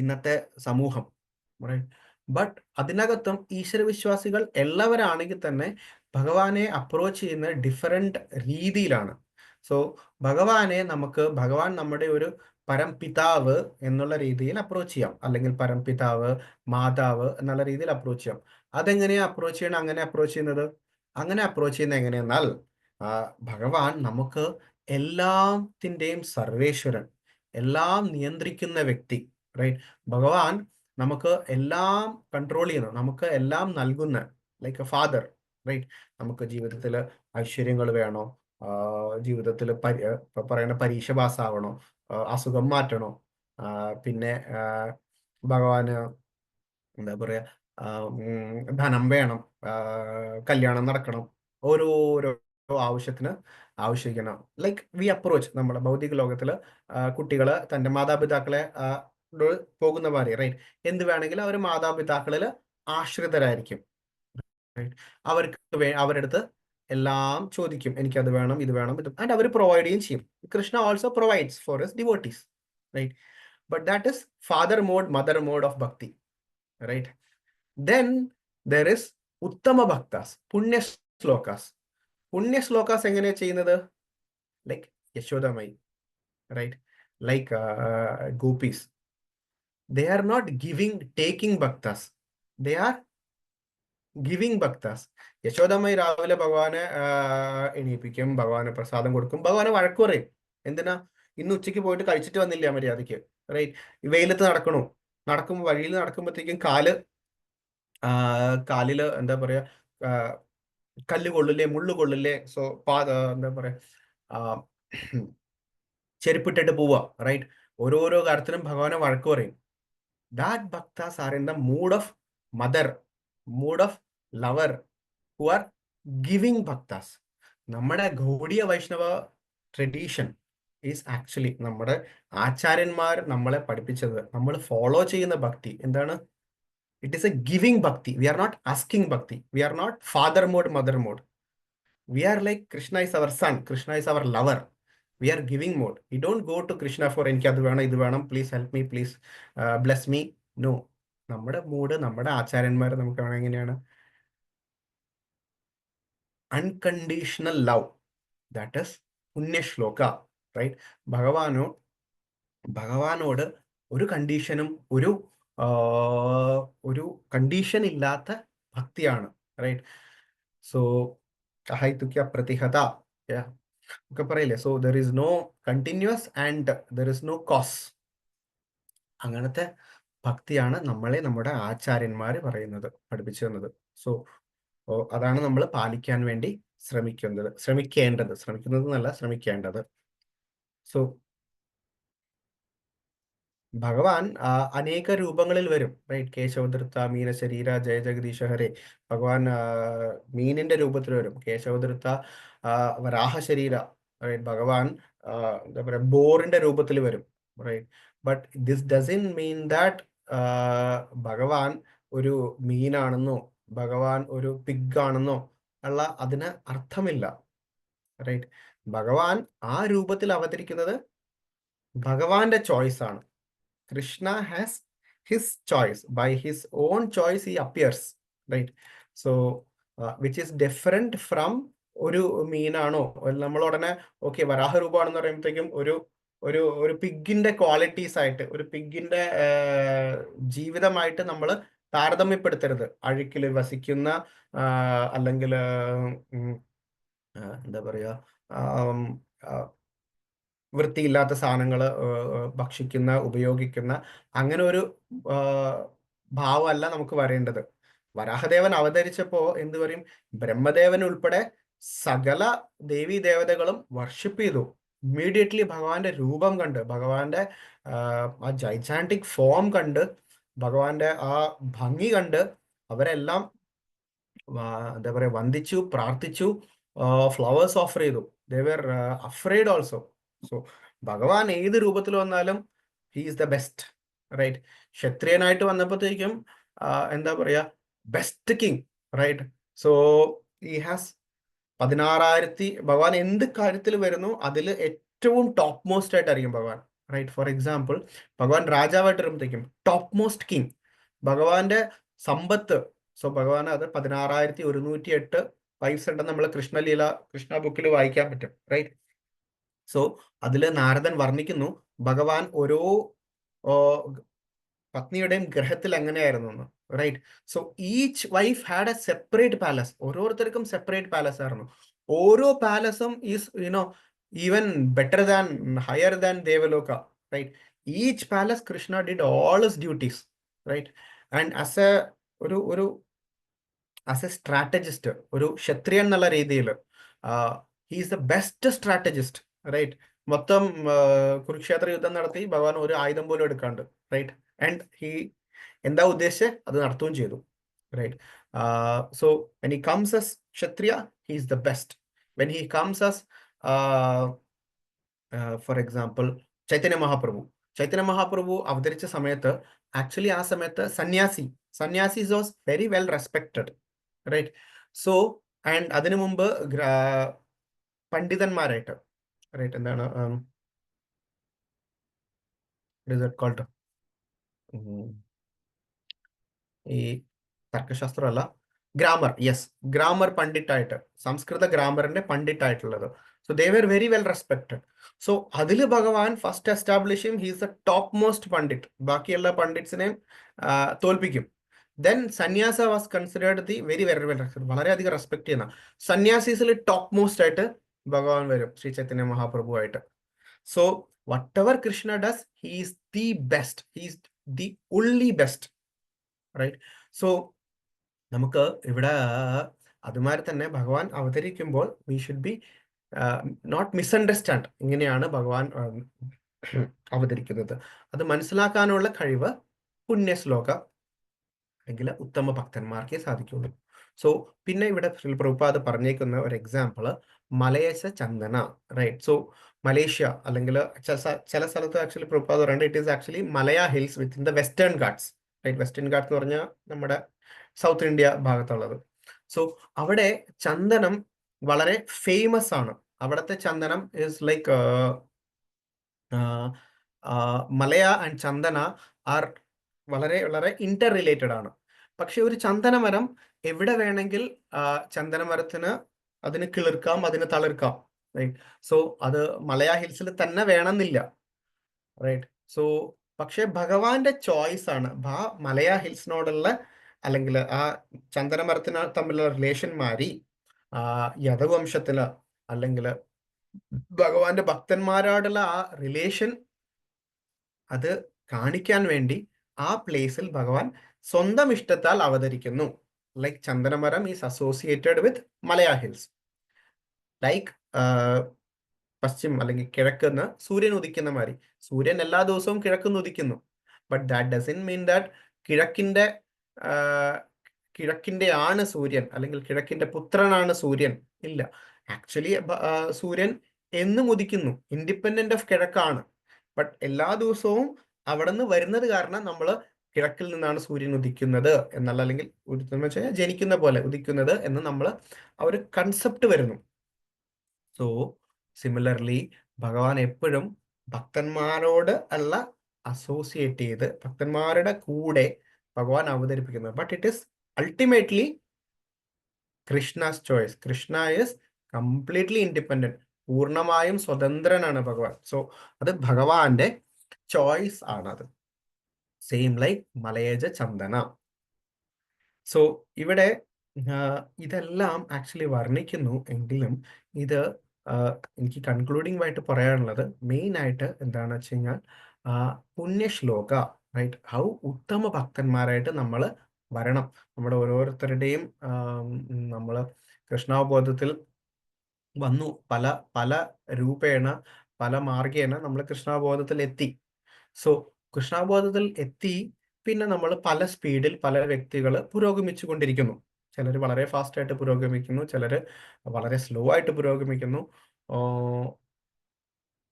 ഇന്നത്തെ സമൂഹം. ബട്ട് അതിനകത്തും ഈശ്വരവിശ്വാസികൾ എല്ലാവരാണെങ്കിൽ തന്നെ ഭഗവാനെ അപ്രോച്ച് ചെയ്യുന്ന ഡിഫറെന്റ് രീതിയിലാണ്. സോ ഭഗവാൻ നമ്മുടെ ഒരു പരംപിതാവ് എന്നുള്ള രീതിയിൽ അപ്രോച്ച് ചെയ്യാം, അല്ലെങ്കിൽ പരംപിതാവ് മാതാവ് എന്നുള്ള രീതിയിൽ അപ്രോച്ച് ചെയ്യാം. അതെങ്ങനെയാ അപ്രോച്ച് ചെയ്യണം? അങ്ങനെ അപ്രോച്ച് ചെയ്യുന്നത് എങ്ങനെയെന്നാൽ ഭഗവാൻ നമുക്ക് എല്ലാത്തിൻ്റെയും സർവേശ്വരൻ, എല്ലാം നിയന്ത്രിക്കുന്ന വ്യക്തി, റൈറ്റ്? ഭഗവാൻ നമുക്ക് എല്ലാം കൺട്രോൾ ചെയ്യുന്നു, നമുക്ക് എല്ലാം നൽകുന്ന, ലൈക്ക് എ ഫാദർ, റൈറ്റ്? നമുക്ക് ജീവിതത്തിൽ ഐശ്വര്യങ്ങൾ വേണോ, ജീവിതത്തിൽ പറയുന്ന പരീക്ഷ പാസ്സാവണോ, അസുഖം മാറ്റണോ, പിന്നെ ഭഗവാന് എന്താ പറയാ ധനം വേണം, കല്യാണം നടക്കണം, ഓരോരോ ആവശ്യത്തിന് ആവശ്യിക്കണം. ലൈക്ക് വി അപ്രോച്ച് നമ്മുടെ ഭൗതിക ലോകത്തില് കുട്ടികള് തന്റെ മാതാപിതാക്കളെ പോകുന്ന മാതിരി, റൈറ്റ്? എന്ത് വേണമെങ്കിലും അവർ മാതാപിതാക്കളിൽ ആശ്രിതരായിരിക്കും. അവരുടെ അടുത്ത് എല്ലാം ചോദിക്കും, എനിക്കത് വേണം, ഇത് വേണം, ആൻഡ് അവർ പ്രൊവൈഡ് ചെയ്യും. Krishna also provides for his devotees, right? But that is father mode, mother mode of bhakti, right? Then there is ഉത്തമ ഭക്താസ്, പുണ്യ ശ്ലോകാസ് എങ്ങനെയാ ചെയ്യുന്നത്? Like Yashodamayi, right? Like gopis. They are not taking bhaktas, they are giving bhaktas. Yashodamayi രാവിലെ ഭഗവാനെ എണീപ്പിക്കും, ഭഗവാന് പ്രസാദം കൊടുക്കും, ഭഗവാനെ വഴക്ക് പറയും. എന്തിനാ? ഇന്ന് ഉച്ചയ്ക്ക് പോയിട്ട് കഴിച്ചിട്ട് വന്നില്ല മര്യാദയ്ക്ക്, റൈറ്റ്? വെയിലത്ത് വഴിയിൽ നടക്കുമ്പോഴത്തേക്കും കാലില് എന്താ പറയാ കല്ല് കൊള്ളില്ലേ, മുള്ളു കൊള്ളില്ലേ, സോ എന്താ പറയാ ചെരുപ്പിട്ടിട്ട് പോവുക, റൈറ്റ്? ഓരോരോ കാര്യത്തിനും ഭഗവാനെ വഴക്ക് പറയും. That bhaktas are in the mood of mother, mood of lover, who are giving bhaktas. നമ്മുടെ ഗൗഡിയ വൈഷ്ണവ ട്രഡീഷൻ ഈസ് ആക്ച്വലി നമ്മുടെ ആചാര്യന്മാർ നമ്മളെ പഠിപ്പിച്ചത്, നമ്മൾ ഫോളോ ചെയ്യുന്ന ഭക്തി എന്താണ്? It is a giving bhakti. We are not asking bhakti. We are not father mode, mother mode. We are like Krishna is our son, Krishna is our lover. We are giving mode. We don't go to Krishna for എനിക്ക് അത് വേണം, ഇത് വേണം, please help me, please bless me. No. നമ്മുടെ mood, നമ്മുടെ ആചാര്യന്മാർ നമുക്ക് എങ്ങനെയാണ്? അൺകണ്ടീഷണൽ ലവ്, ദാറ്റ് ഇസ് പുണ്യശ്ലോക, റൈറ്റ്? ഭഗവാനോട് ഒരു കണ്ടീഷനും ഒരു കണ്ടീഷൻ ഇല്ലാത്ത ഭക്തിയാണ്, റൈറ്റ്? സോ അഹൈതുക്യ പ്രതിഹത ഒക്കെ പറയില്ലേ? So there is no continuous and there is no cause. അങ്ങനത്തെ ഭക്തിയാണ് നമ്മുടെ ആചാര്യന്മാർ പഠിപ്പിച്ചു തന്നത്. സോ അതാണ് നമ്മൾ പാലിക്കാൻ വേണ്ടി ശ്രമിക്കേണ്ടത്. സോ ഭഗവാൻ അനേക രൂപങ്ങളിൽ വരും, റൈറ്റ്? കേശവദൃത്ത, മീനശരീര, ജയ ജഗദീശ ഹരേ. ഭഗവാൻ മീനിന്റെ രൂപത്തിൽ വരും. കേശവദൃത്ത വരാഹ ശരീര, റൈറ്റ്? ഭഗവാൻ എന്താ പറയാ ബോറിന്റെ രൂപത്തിൽ വരും, right? But this doesn't mean that Bhagavan ഒരു മീനാണെന്നോ ഭഗവാൻ ഒരു പിഗ് ആണെന്നോ ഉള്ള അതിന് അർത്ഥമില്ല, റൈറ്റ്? ഭഗവാൻ ആ രൂപത്തിൽ അവതരിക്കുന്നത് ഭഗവാന്റെ ചോയ്സ് ആണ്. Krishna has his choice. By his own choice he appears, right? So which is different from ഒരു മീനാണോ? നമ്മൾ ഉടനെ ഓക്കെ വരാഹ രൂപമാണെന്ന് പറയുമ്പോഴത്തേക്കും ഒരു പിഗിന്റെ ക്വാളിറ്റീസ് ആയിട്ട്, ഒരു പിഗിന്റെ ജീവിതമായിട്ട് നമ്മൾ താരതമ്യപ്പെടുത്തരുത്. അഴുക്കിൽ വസിക്കുന്ന അല്ലെങ്കിൽ എന്താ പറയുക, വൃത്തിയില്ലാത്ത സാധനങ്ങൾ ഭക്ഷിക്കുന്ന, ഉപയോഗിക്കുന്ന അങ്ങനെ ഒരു ഭാവമല്ല നമുക്ക് വരേണ്ടത്. വരാഹദേവൻ അവതരിച്ചപ്പോ എന്ത് പറയും, ബ്രഹ്മദേവൻ ഉൾപ്പെടെ സകല ദേവീ ദേവതകളും വർഷിപ്പ് ചെയ്തു. ഇമ്മീഡിയറ്റ്ലി ഭഗവാന്റെ രൂപം കണ്ട്, ഭഗവാന്റെ ആ ജൈജാന്റിക് ഫോം കണ്ട്, ഭഗവാന്റെ ആ ഭംഗി കണ്ട് അവരെല്ലാം എന്താ പറയുക വന്ദിച്ചു, പ്രാർത്ഥിച്ചു, ഫ്ലവേഴ്സ് ഓഫർ ചെയ്തു. They were afraid also. So ഭഗവാൻ ഏത് രൂപത്തിൽ വന്നാലും he is the best, right? ക്ഷത്രിയനായിട്ട് വന്നപ്പോഴത്തേക്കും എന്താ പറയുക, best king, right? So he has 16,000. ഭഗവാൻ എന്ത് കാര്യത്തിൽ വരുന്നു അതിൽ ഏറ്റവും ടോപ്പ് മോസ്റ്റ് ആയിട്ടായിരിക്കും ഭഗവാൻ, റൈറ്റ്? ഫോർ എക്സാമ്പിൾ, ഭഗവാൻ രാജാവായിട്ട് വരുമ്പോഴത്തേക്കും ടോപ്പ് മോസ്റ്റ് കിങ്. ഭഗവാന്റെ സമ്പത്ത്, സോ ഭഗവാൻ അത് 16,108 വൈഫ്സ് ഉണ്ടെന്ന് നമ്മൾ കൃഷ്ണ ബുക്കിൽ വായിക്കാൻ പറ്റും, റൈറ്റ്? സോ അതിൽ നാരദൻ വർണ്ണിക്കുന്നു ഭഗവാൻ ഓരോ പത്നിയുടെയും ഗ്രഹത്തിൽ എങ്ങനെയായിരുന്നു എന്ന്, right? So each wife had a separate palace. ഓരോരുത്തർക്കും സെപ്പറേറ്റ് പാലസ് ആയിരുന്നു. ഓരോ പാലസും is even better than, higher than Devaloka, right? Each palace Krishna did all his duties, right? And as a strategist, ഒരു ക്ഷത്രിയൻ എന്നുള്ള രീതിയിൽ he is the best strategist, right? മൊത്തം കുരുക്ഷേത്ര യുദ്ധം നടത്തി ഭഗവാൻ ഒരു ആയുധം പോലും എടുക്കാണ്ട്, റൈറ്റ്? ആൻഡ് ഹി എന്താ ഉദ്ദേശിച്ചത് അത് നടത്തുകയും ചെയ്തു, right? So when he comes as Kshatriya, he is the best. When he comes as for example Chaitanya Mahaprabhu അവതരിച്ച സമയത്ത് ആക്ച്വലി ആ സമയത്ത് sannyasis was very well respected, right? So and അതിനു മുമ്പ് പണ്ഡിതന്മാരായിട്ട്, റൈറ്റ്, എന്താണ് കോൾഡ്, ഈ തർക്കശാസ്ത്രമല്ല, ഗ്രാമർ, യെസ്, ഗ്രാമർ പണ്ഡിറ്റായിട്ട്, സംസ്കൃത ഗ്രാമറിന്റെ പണ്ഡിറ്റായിട്ടുള്ളത്. So they were very well respected. So അതിൽ ഭഗവാൻ ഫസ്റ്റ് എസ്റ്റാബ്ലിഷും he's a top most pandit, ബാക്കിയുള്ള പണ്ഡിറ്റ്സിനെയും തോൽപ്പിക്കും. ദെൻ സന്യാസ was considered the very very well respect, വളരെയധികം റെസ്പെക്ട് ചെയ്യുന്ന സന്യാസീസിൽ ടോപ്പ് മോസ്റ്റ് ആയിട്ട് ഭഗവാൻ വരും, ശ്രീ ചൈതന്യ മഹാപ്രഭു ആയിട്ട്. So whatever Krishna does, he is the best, he is the only best, right? So നമുക്ക് ഇവിടെ അതുമാതിരി തന്നെ ഭഗവാൻ അവതരിക്കുമ്പോൾ we should be not misunderstand ഇങ്ങനെയാണ് ഭഗവാൻ അവതരിക്കുന്നത്. അത് മനസ്സിലാക്കാനുള്ള കഴിവ് പുണ്യശ്ലോക അല്ലെങ്കിൽ ഉത്തമ ഭക്തന്മാർക്കേ സാധിക്കുള്ളൂ. സോ പിന്നെ ഇവിടെ പ്രഭുപാദ് പറഞ്ഞേക്കുന്ന ഒരു എക്സാമ്പിള് മലയേശ ചന്ദന, റൈറ്റ്? സോ മലേഷ്യ അല്ലെങ്കിൽ ചില സ്ഥലത്ത് ആക്ച്വലി പ്രഭുപാദ് പറയുന്നത് it is actually Malaya hills within the Western Ghats, right? Western Ghats എന്ന് പറഞ്ഞാൽ നമ്മുടെ സൗത്ത് ഇന്ത്യ ഭാഗത്തുള്ളത്. സോ അവിടെ ചന്ദനം വളരെ ഫേമസ് ആണ്. അവിടുത്തെ ചന്ദനം is like Malaya and chandana are വളരെ വളരെ ഇന്റർ റിലേറ്റഡ് ആണ്. പക്ഷെ ഒരു ചന്ദനമരം എവിടെ വേണമെങ്കിൽ ചന്ദനമരത്തിന് അതിന് കിളിർക്കാം, അതിന് തളിർക്കാം, റൈറ്റ്? സോ അത് മലയ ഹിൽസിൽ തന്നെ വേണമെന്നില്ല, റൈറ്റ്? സോ പക്ഷെ ഭഗവാന്റെ ചോയ്സ് ആണ് മലയ ഹിൽസിനോടുള്ള അല്ലെങ്കിൽ ആ ചന്ദനമരത്തിന് തമ്മിലുള്ള റിലേഷൻ മാറി യദവംശത്തില് അല്ലെങ്കിൽ ഭഗവാന്റെ ഭക്തന്മാരോടുള്ള ആ റിലേഷൻ അത് കാണിക്കാൻ വേണ്ടി ആ പ്ലേസിൽ ഭഗവാൻ സ്വന്തം ഇഷ്ടത്താൽ അവതരിക്കുന്നു. ലൈക്ക് ചന്ദനമരം is associated with Malaya hills. Like പശ്ചിം അല്ലെങ്കിൽ കിഴക്കുന്ന് സൂര്യൻ ഉദിക്കുന്ന മാതിരി, സൂര്യൻ എല്ലാ ദിവസവും കിഴക്കുന്ന് ഉദിക്കുന്നു. But that doesn't mean that കിഴക്കിന്റെ ആണ് സൂര്യൻ അല്ലെങ്കിൽ കിഴക്കിന്റെ പുത്രനാണ് സൂര്യൻ. ഇല്ല, ആക്ച്വലി സൂര്യൻ എന്നും ഉദിക്കുന്നു, ഇൻഡിപെൻഡന്റ് ഓഫ് കിഴക്കാണ്. ബട്ട് എല്ലാ ദിവസവും അവിടെ നിന്ന് വരുന്നത് കാരണം നമ്മൾ കിഴക്കിൽ നിന്നാണ് സൂര്യൻ ഉദിക്കുന്നത് എന്നുള്ള, അല്ലെങ്കിൽ വെച്ചാൽ ജനിക്കുന്ന പോലെ ഉദിക്കുന്നത് എന്ന് നമ്മൾ ആ ഒരു കൺസെപ്റ്റ് വരുന്നു. സോ സിമിലർലി ഭഗവാൻ എപ്പോഴും ഭക്തന്മാരോട് അല്ല അസോസിയേറ്റ് ചെയ്ത് ഭക്തന്മാരുടെ കൂടെ ഭഗവാൻ അവതരിപ്പിക്കുന്നത്. But it is ultimately Krishna's choice. Krishna is completely independent, പൂർണ്ണമായും സ്വതന്ത്രനാണ് ഭഗവാൻ. സോ അത് ഭഗവാന്റെ ചോയ്സ് ആണത്. സെയിം ലൈക്ക് മലയജ ചന്ദന. സോ ഇവിടെ ഇതെല്ലാം ആക്ച്വലി വർണ്ണിക്കുന്നു എങ്കിലും ഇത് എനിക്ക് കൺക്ലൂഡിംഗ് ആയിട്ട് പറയാനുള്ളത് മെയിൻ ആയിട്ട് എന്താണെന്ന് വെച്ച് കഴിഞ്ഞാൽ പുണ്യശ്ലോക, റൈറ്റ്, ഹൗ ഉത്തമ ഭക്തന്മാരായിട്ട് നമ്മൾ വരണം. നമ്മുടെ ഓരോരുത്തരുടെയും നമ്മൾ കൃഷ്ണാവബോധത്തിൽ വന്നു, പല പല രൂപേണ പല മാർഗേണ നമ്മൾ കൃഷ്ണാവബോധത്തിൽ എത്തി. സോ കൃഷ്ണാവബോധത്തിൽ എത്തി, പിന്നെ നമ്മൾ പല സ്പീഡിൽ പല വ്യക്തികൾ പുരോഗമിച്ചു കൊണ്ടിരിക്കുന്നു. ചിലർ വളരെ ഫാസ്റ്റ് ആയിട്ട് പുരോഗമിക്കുന്നു, ചിലർ വളരെ സ്ലോ ആയിട്ട് പുരോഗമിക്കുന്നു.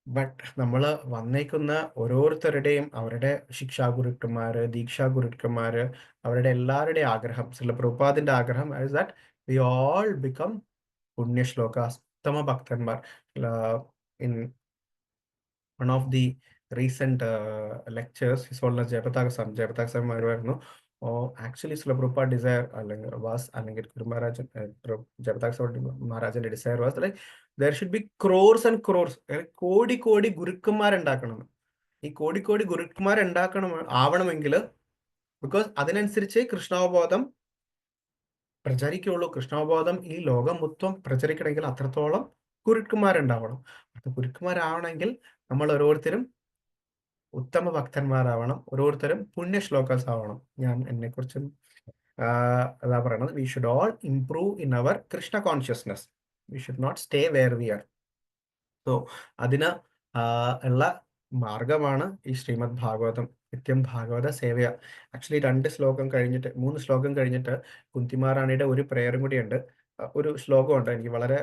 ബട്ട് നമ്മൾ വന്നേക്കുന്ന ഓരോരുത്തരുടെയും അവരുടെ ശിക്ഷാഗുരുക്കന്മാര്, ദീക്ഷാഗുരുക്കന്മാര്, അവരുടെ എല്ലാവരുടെയും ആഗ്രഹം, ശ്രീല പ്രഭുപാദിന്റെ ആഗ്രഹം is that we all become പുണ്യശ്ലോകാസ്, ഉത്തമ ഭക്തന്മാർ. In one of the recent lectures, His Holiness Jayapataka Swami വരുമായിരുന്നു. ആക്ച്വലി ശ്രീല പ്രഭുപാദ് ഡിസയർ അല്ലെങ്കിൽ വാസ്, അല്ലെങ്കിൽ ഗുരു മഹാരാജൻ ജയപതാക സ്വാമി മഹാരാജന്റെ desire was like there should be crores and crores, കോടി കോടി ഗുരുക്കന്മാരുണ്ടാക്കണം. ഈ കോടി കോടി ഗുരുക്കന്മാരുണ്ടാക്കണം ആവണമെങ്കിൽ, ബിക്കോസ് അതിനനുസരിച്ച് കൃഷ്ണാവബോധം പ്രചരിക്കുള്ളൂ. കൃഷ്ണാവബോധം ഈ ലോകം മൊത്തം പ്രചരിക്കണമെങ്കിൽ അത്രത്തോളം ഗുരുക്കന്മാരുണ്ടാവണം. അത് ഗുരുക്കന്മാരാവണമെങ്കിൽ നമ്മൾ ഓരോരുത്തരും ഉത്തമ ഭക്തന്മാരാവണം, ഓരോരുത്തരും പുണ്യശ്ലോകാസ് ആവണം. ഞാൻ എന്നെക്കുറിച്ചും അതാ പറയണത്. We should all improve in our Krishna consciousness. We should not stay where we are. So അതിന് ഉള്ള മാർഗമാണ് ഈ ശ്രീമദ് ഭാഗവതം, നിത്യം ഭാഗവത സേവയ. ആക്ച്വലി 2 ശ്ലോകം കഴിഞ്ഞിട്ട് 3 ശ്ലോകം കഴിഞ്ഞിട്ട് കുന്തിമാറാണിയുടെ ഒരു പ്രേയറും കൂടിയുണ്ട്. ഒരു ശ്ലോകമുണ്ട്, എനിക്ക് വളരെ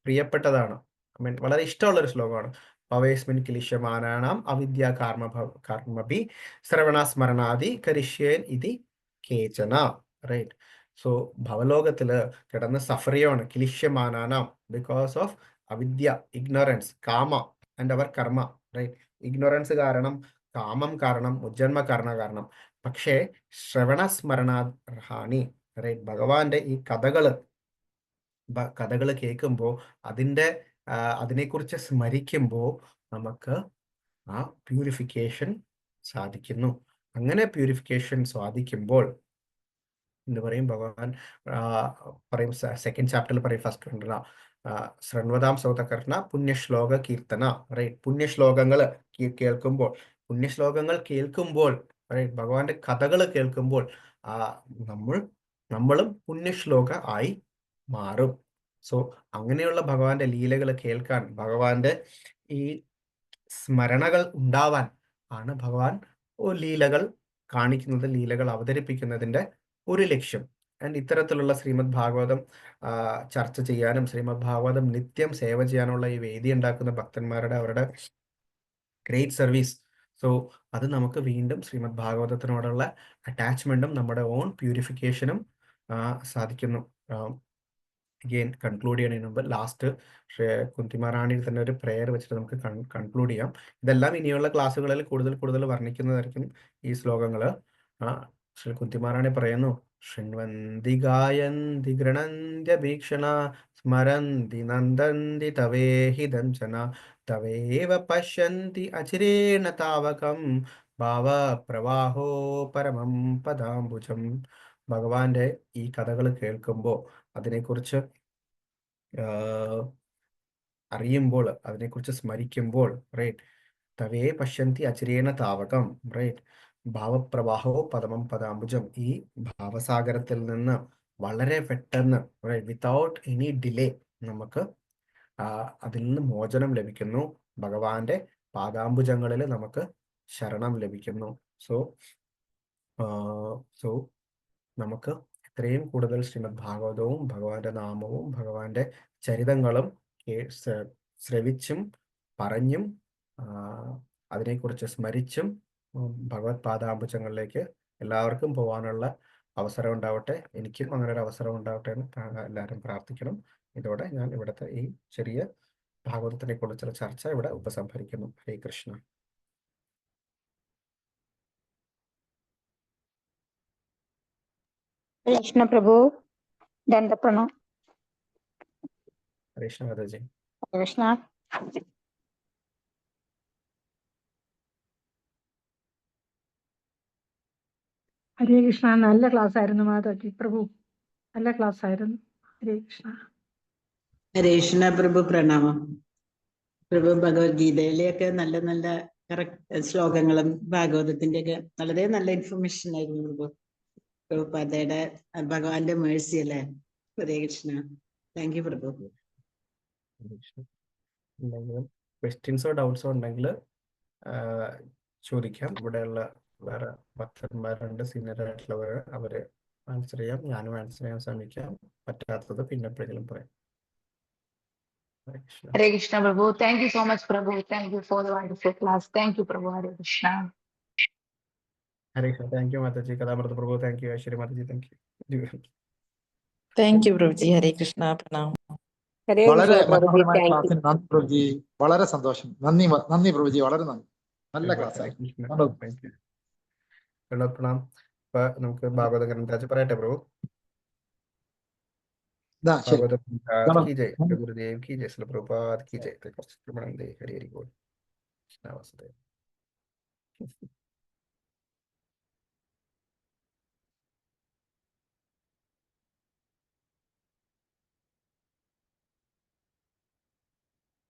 പ്രിയപ്പെട്ടതാണ്, ഐ മീൻ വളരെ ഇഷ്ടമുള്ളൊരു ശ്ലോകമാണ്. പവേസ്മിൻ കിലിഷ്യമാനാം അവിദ്യ കർമ്മഭി ശ്രവണസ്മരണാദി കരിഷ്യേൻ ഇതി കേചന, റൈറ്റ്. സോ ഭവലോകത്തില് കിടന്ന് സഫർ ചെയ്യാണ് കിലിഷ്യമാനാം ബിക്കോസ് ഓഫ് അവിദ്യ, ഇഗ്നോറൻസ്, കാമ ആൻഡ് അവർ കർമ്മ, റൈറ്റ്. ഇഗ്നോറൻസ് കാരണം, കാമം കാരണം, മുജ്ജന്മ കാരണം. പക്ഷേ ശ്രവണസ്മരണാർഹാണി, റൈറ്റ്, ഭഗവാന്റെ ഈ കഥകൾ കേൾക്കുമ്പോൾ അതിനെക്കുറിച്ച് സ്മരിക്കുമ്പോൾ നമുക്ക് ആ പ്യൂരിഫിക്കേഷൻ സാധിക്കുന്നു. അങ്ങനെ പ്യൂരിഫിക്കേഷൻ സാധിക്കുമ്പോൾ എന്ന് പറയും ഭഗവാൻ പറയും, സെക്കൻഡ് ചാപ്റ്ററിൽ പറയും, ഫസ്റ്റ് കണ്ടന ശ്രൺവതാം സൗതകർണ പുണ്യശ്ലോക കീർത്തന, റൈറ്റ്. പുണ്യശ്ലോകങ്ങൾ കേൾക്കുമ്പോൾ, റൈറ്റ്, ഭഗവാന്റെ കഥകൾ കേൾക്കുമ്പോൾ നമ്മളും പുണ്യശ്ലോക ആയി മാറും. സോ അങ്ങനെയുള്ള ഭഗവാന്റെ ലീലകൾ കേൾക്കാൻ, ഭഗവാന്റെ ഈ സ്മരണകൾ ഉണ്ടാവാൻ ആണ് ഭഗവാൻ ലീലകൾ കാണിക്കുന്നത്, ലീലകൾ അവതരിപ്പിക്കുന്നതിന്റെ ഒരു ലക്ഷ്യം. ആൻഡ് ഇത്തരത്തിലുള്ള ശ്രീമദ് ഭാഗവതം ചർച്ച ചെയ്യാനും ശ്രീമദ് ഭാഗവതം നിത്യം സേവ ചെയ്യാനുള്ള ഈ വേദി ഉണ്ടാക്കുന്ന ഭക്തന്മാരുടെ അവരുടെ ഗ്രേറ്റ് സർവീസ്. സോ അത് നമുക്ക് വീണ്ടും ശ്രീമദ് ഭാഗവതത്തിനോടുള്ള അറ്റാച്ച്മെന്റും നമ്മുടെ ഓൺ പ്യൂരിഫിക്കേഷനും സാധിക്കുന്നു. അഗെയിൻ കൺക്ലൂഡ് ചെയ്യുന്നതിന് മുമ്പ് ലാസ്റ്റ് കുന്തിമാറാണിയിൽ തന്നെ ഒരു പ്രെയർ വെച്ചിട്ട് നമുക്ക് കൺക്ലൂഡ് ചെയ്യാം. ഇതെല്ലാം ഇനിയുള്ള ക്ലാസ്സുകളിൽ കൂടുതൽ വർണ്ണിക്കുന്നതായിരിക്കും ഈ ശ്ലോകങ്ങൾ. ശ്രീ കുന്തിമാറാണി പറയുന്നു, ശൃണ്വന്തി ഗായന്തി ഗൃണന്ത്യ ഭീക്ഷണ സ്മരന്തി നന്ദന്തി തവേഹിതം ചന തവേവ പശ്യന്തി അചിരേണ താവകം ഭാവ പ്രവാഹോ പരമം പദാംബുജം. ഭഗവാന്റെ ഈ കഥകൾ കേൾക്കുമ്പോൾ, അതിനെക്കുറിച്ച് അറിയുമ്പോൾ, അതിനെക്കുറിച്ച് സ്മരിക്കുമ്പോൾ, റൈറ്റ്, തവേ പശ്യന്തി അചിരേണ താവകം, റൈറ്റ്, ഭാവപ്രവാഹോ പദമം പദാംബുജം. ഈ ഭാവസാഗരത്തിൽ നിന്ന് വളരെ പെട്ടെന്ന്, റൈറ്റ്, വിത്തൗട്ട് എനി ഡിലേ നമുക്ക് അതിൽ നിന്ന് മോചനം ലഭിക്കുന്നു. ഭഗവാന്റെ പാദാംബുജങ്ങളിൽ നമുക്ക് ശരണം ലഭിക്കുന്നു. സോ നമുക്ക് എത്രയും കൂടുതൽ ശ്രീമദ് ഭാഗവതവും ഭഗവാന്റെ നാമവും ഭഗവാന്റെ ചരിതങ്ങളും ശ്രവിച്ചും പറഞ്ഞും അതിനെക്കുറിച്ച് സ്മരിച്ചും ഭഗവത് പാദാംബുജങ്ങളിലേക്ക് എല്ലാവർക്കും പോകാനുള്ള അവസരം ഉണ്ടാവട്ടെ. എനിക്കും അങ്ങനെ ഒരു അവസരം ഉണ്ടാവട്ടെ എന്ന് എല്ലാവരും പ്രാർത്ഥിക്കണം. ഇതോടെ ഞാൻ ഇവിടുത്തെ ഈ ചെറിയ ഭാഗവതത്തിനെ കുറിച്ചുള്ള ചർച്ച ഇവിടെ ഉപസംഹരിക്കുന്നു. ഹരേ കൃഷ്ണ. കൃഷ്ണ പ്രഭു, ദണ്ഡപ്രണാമം. കൃഷ്ണ മാതാജി. കൃഷ്ണ. ഹരേ കൃഷ്ണ. നല്ല ക്ലാസ് ആയിരുന്നു മാതാജി പ്രഭു. നല്ല ക്ലാസ് ആയിരുന്നു. ഹരേ കൃഷ്ണ. ഹരേ കൃഷ്ണ പ്രഭു, പ്രണാമം. പ്രഭു, ഭഗവത്ഗീതയിലെയൊക്കെ നല്ല നല്ല കറക്റ്റ് ശ്ലോകങ്ങളും ഭാഗവതത്തിന്റെ ഒക്കെ വളരെ നല്ല ഇൻഫർമേഷൻ ആയിരുന്നു പ്രഭു. പ്രഭുപാദയുടെ ഭഗവാന്റെ മേഴ്സി അല്ലേ. ഹരേ കൃഷ്ണ. താങ്ക് യു പ്രഭു. എന്തെങ്കിലും ക്വസ്റ്റ്യൻസോ ഡൗട്ട്സോ ഉണ്ടെങ്കിൽ ചോദിക്കാം. ഇവിടെയുള്ള വേറെ ഭക്തന്മാരുണ്ട്, സീനിയർ ആയിട്ടുള്ളവർ, അവര് ആൻസർ ചെയ്യാം. ഞാനും ആൻസർ ചെയ്യാൻ ശ്രമിക്കാം. പറ്റാത്തത് പിന്നെ എപ്പോഴെങ്കിലും പറയാം. ഹരേ Krishna. Hare Krishna Prabhu. Thank you so much, Prabhu. Thank you for the wonderful class. Thank you, Prabhu. Hare Krishna. Hare Krishna. Thank you Mataji. Kathamrita Prabhu thank you. Aishwarya Mataji thank you. Thank you Prabhuji. Hare Krishna, പ്രണാമം. ഹരേ വളരെ കൃഷ്ണ പ്രഭുജി. മനോഹരമായ താങ്ക് യു. ക്ലാസ്സിന് നന്ദി പ്രഭുജി. വളരെ സന്തോഷം. നന്ദി പ്രഭുജി. വളരെ നന്ദി. നല്ല ക്ലാസ് ആയിരുന്നു. Thank you. പ്രണാം. അപ്പൊ നമുക്ക് ഭാഗവത ഗ്രന്ഥാച്ച് പറയട്ടെ പ്രഭു. ശരി. ഭാഗവത ഗണം. की जय, गुरुदेव की जय, श्री प्रभुपाद की जय। हरि हरि बोल। कृष्ण वासुदेव।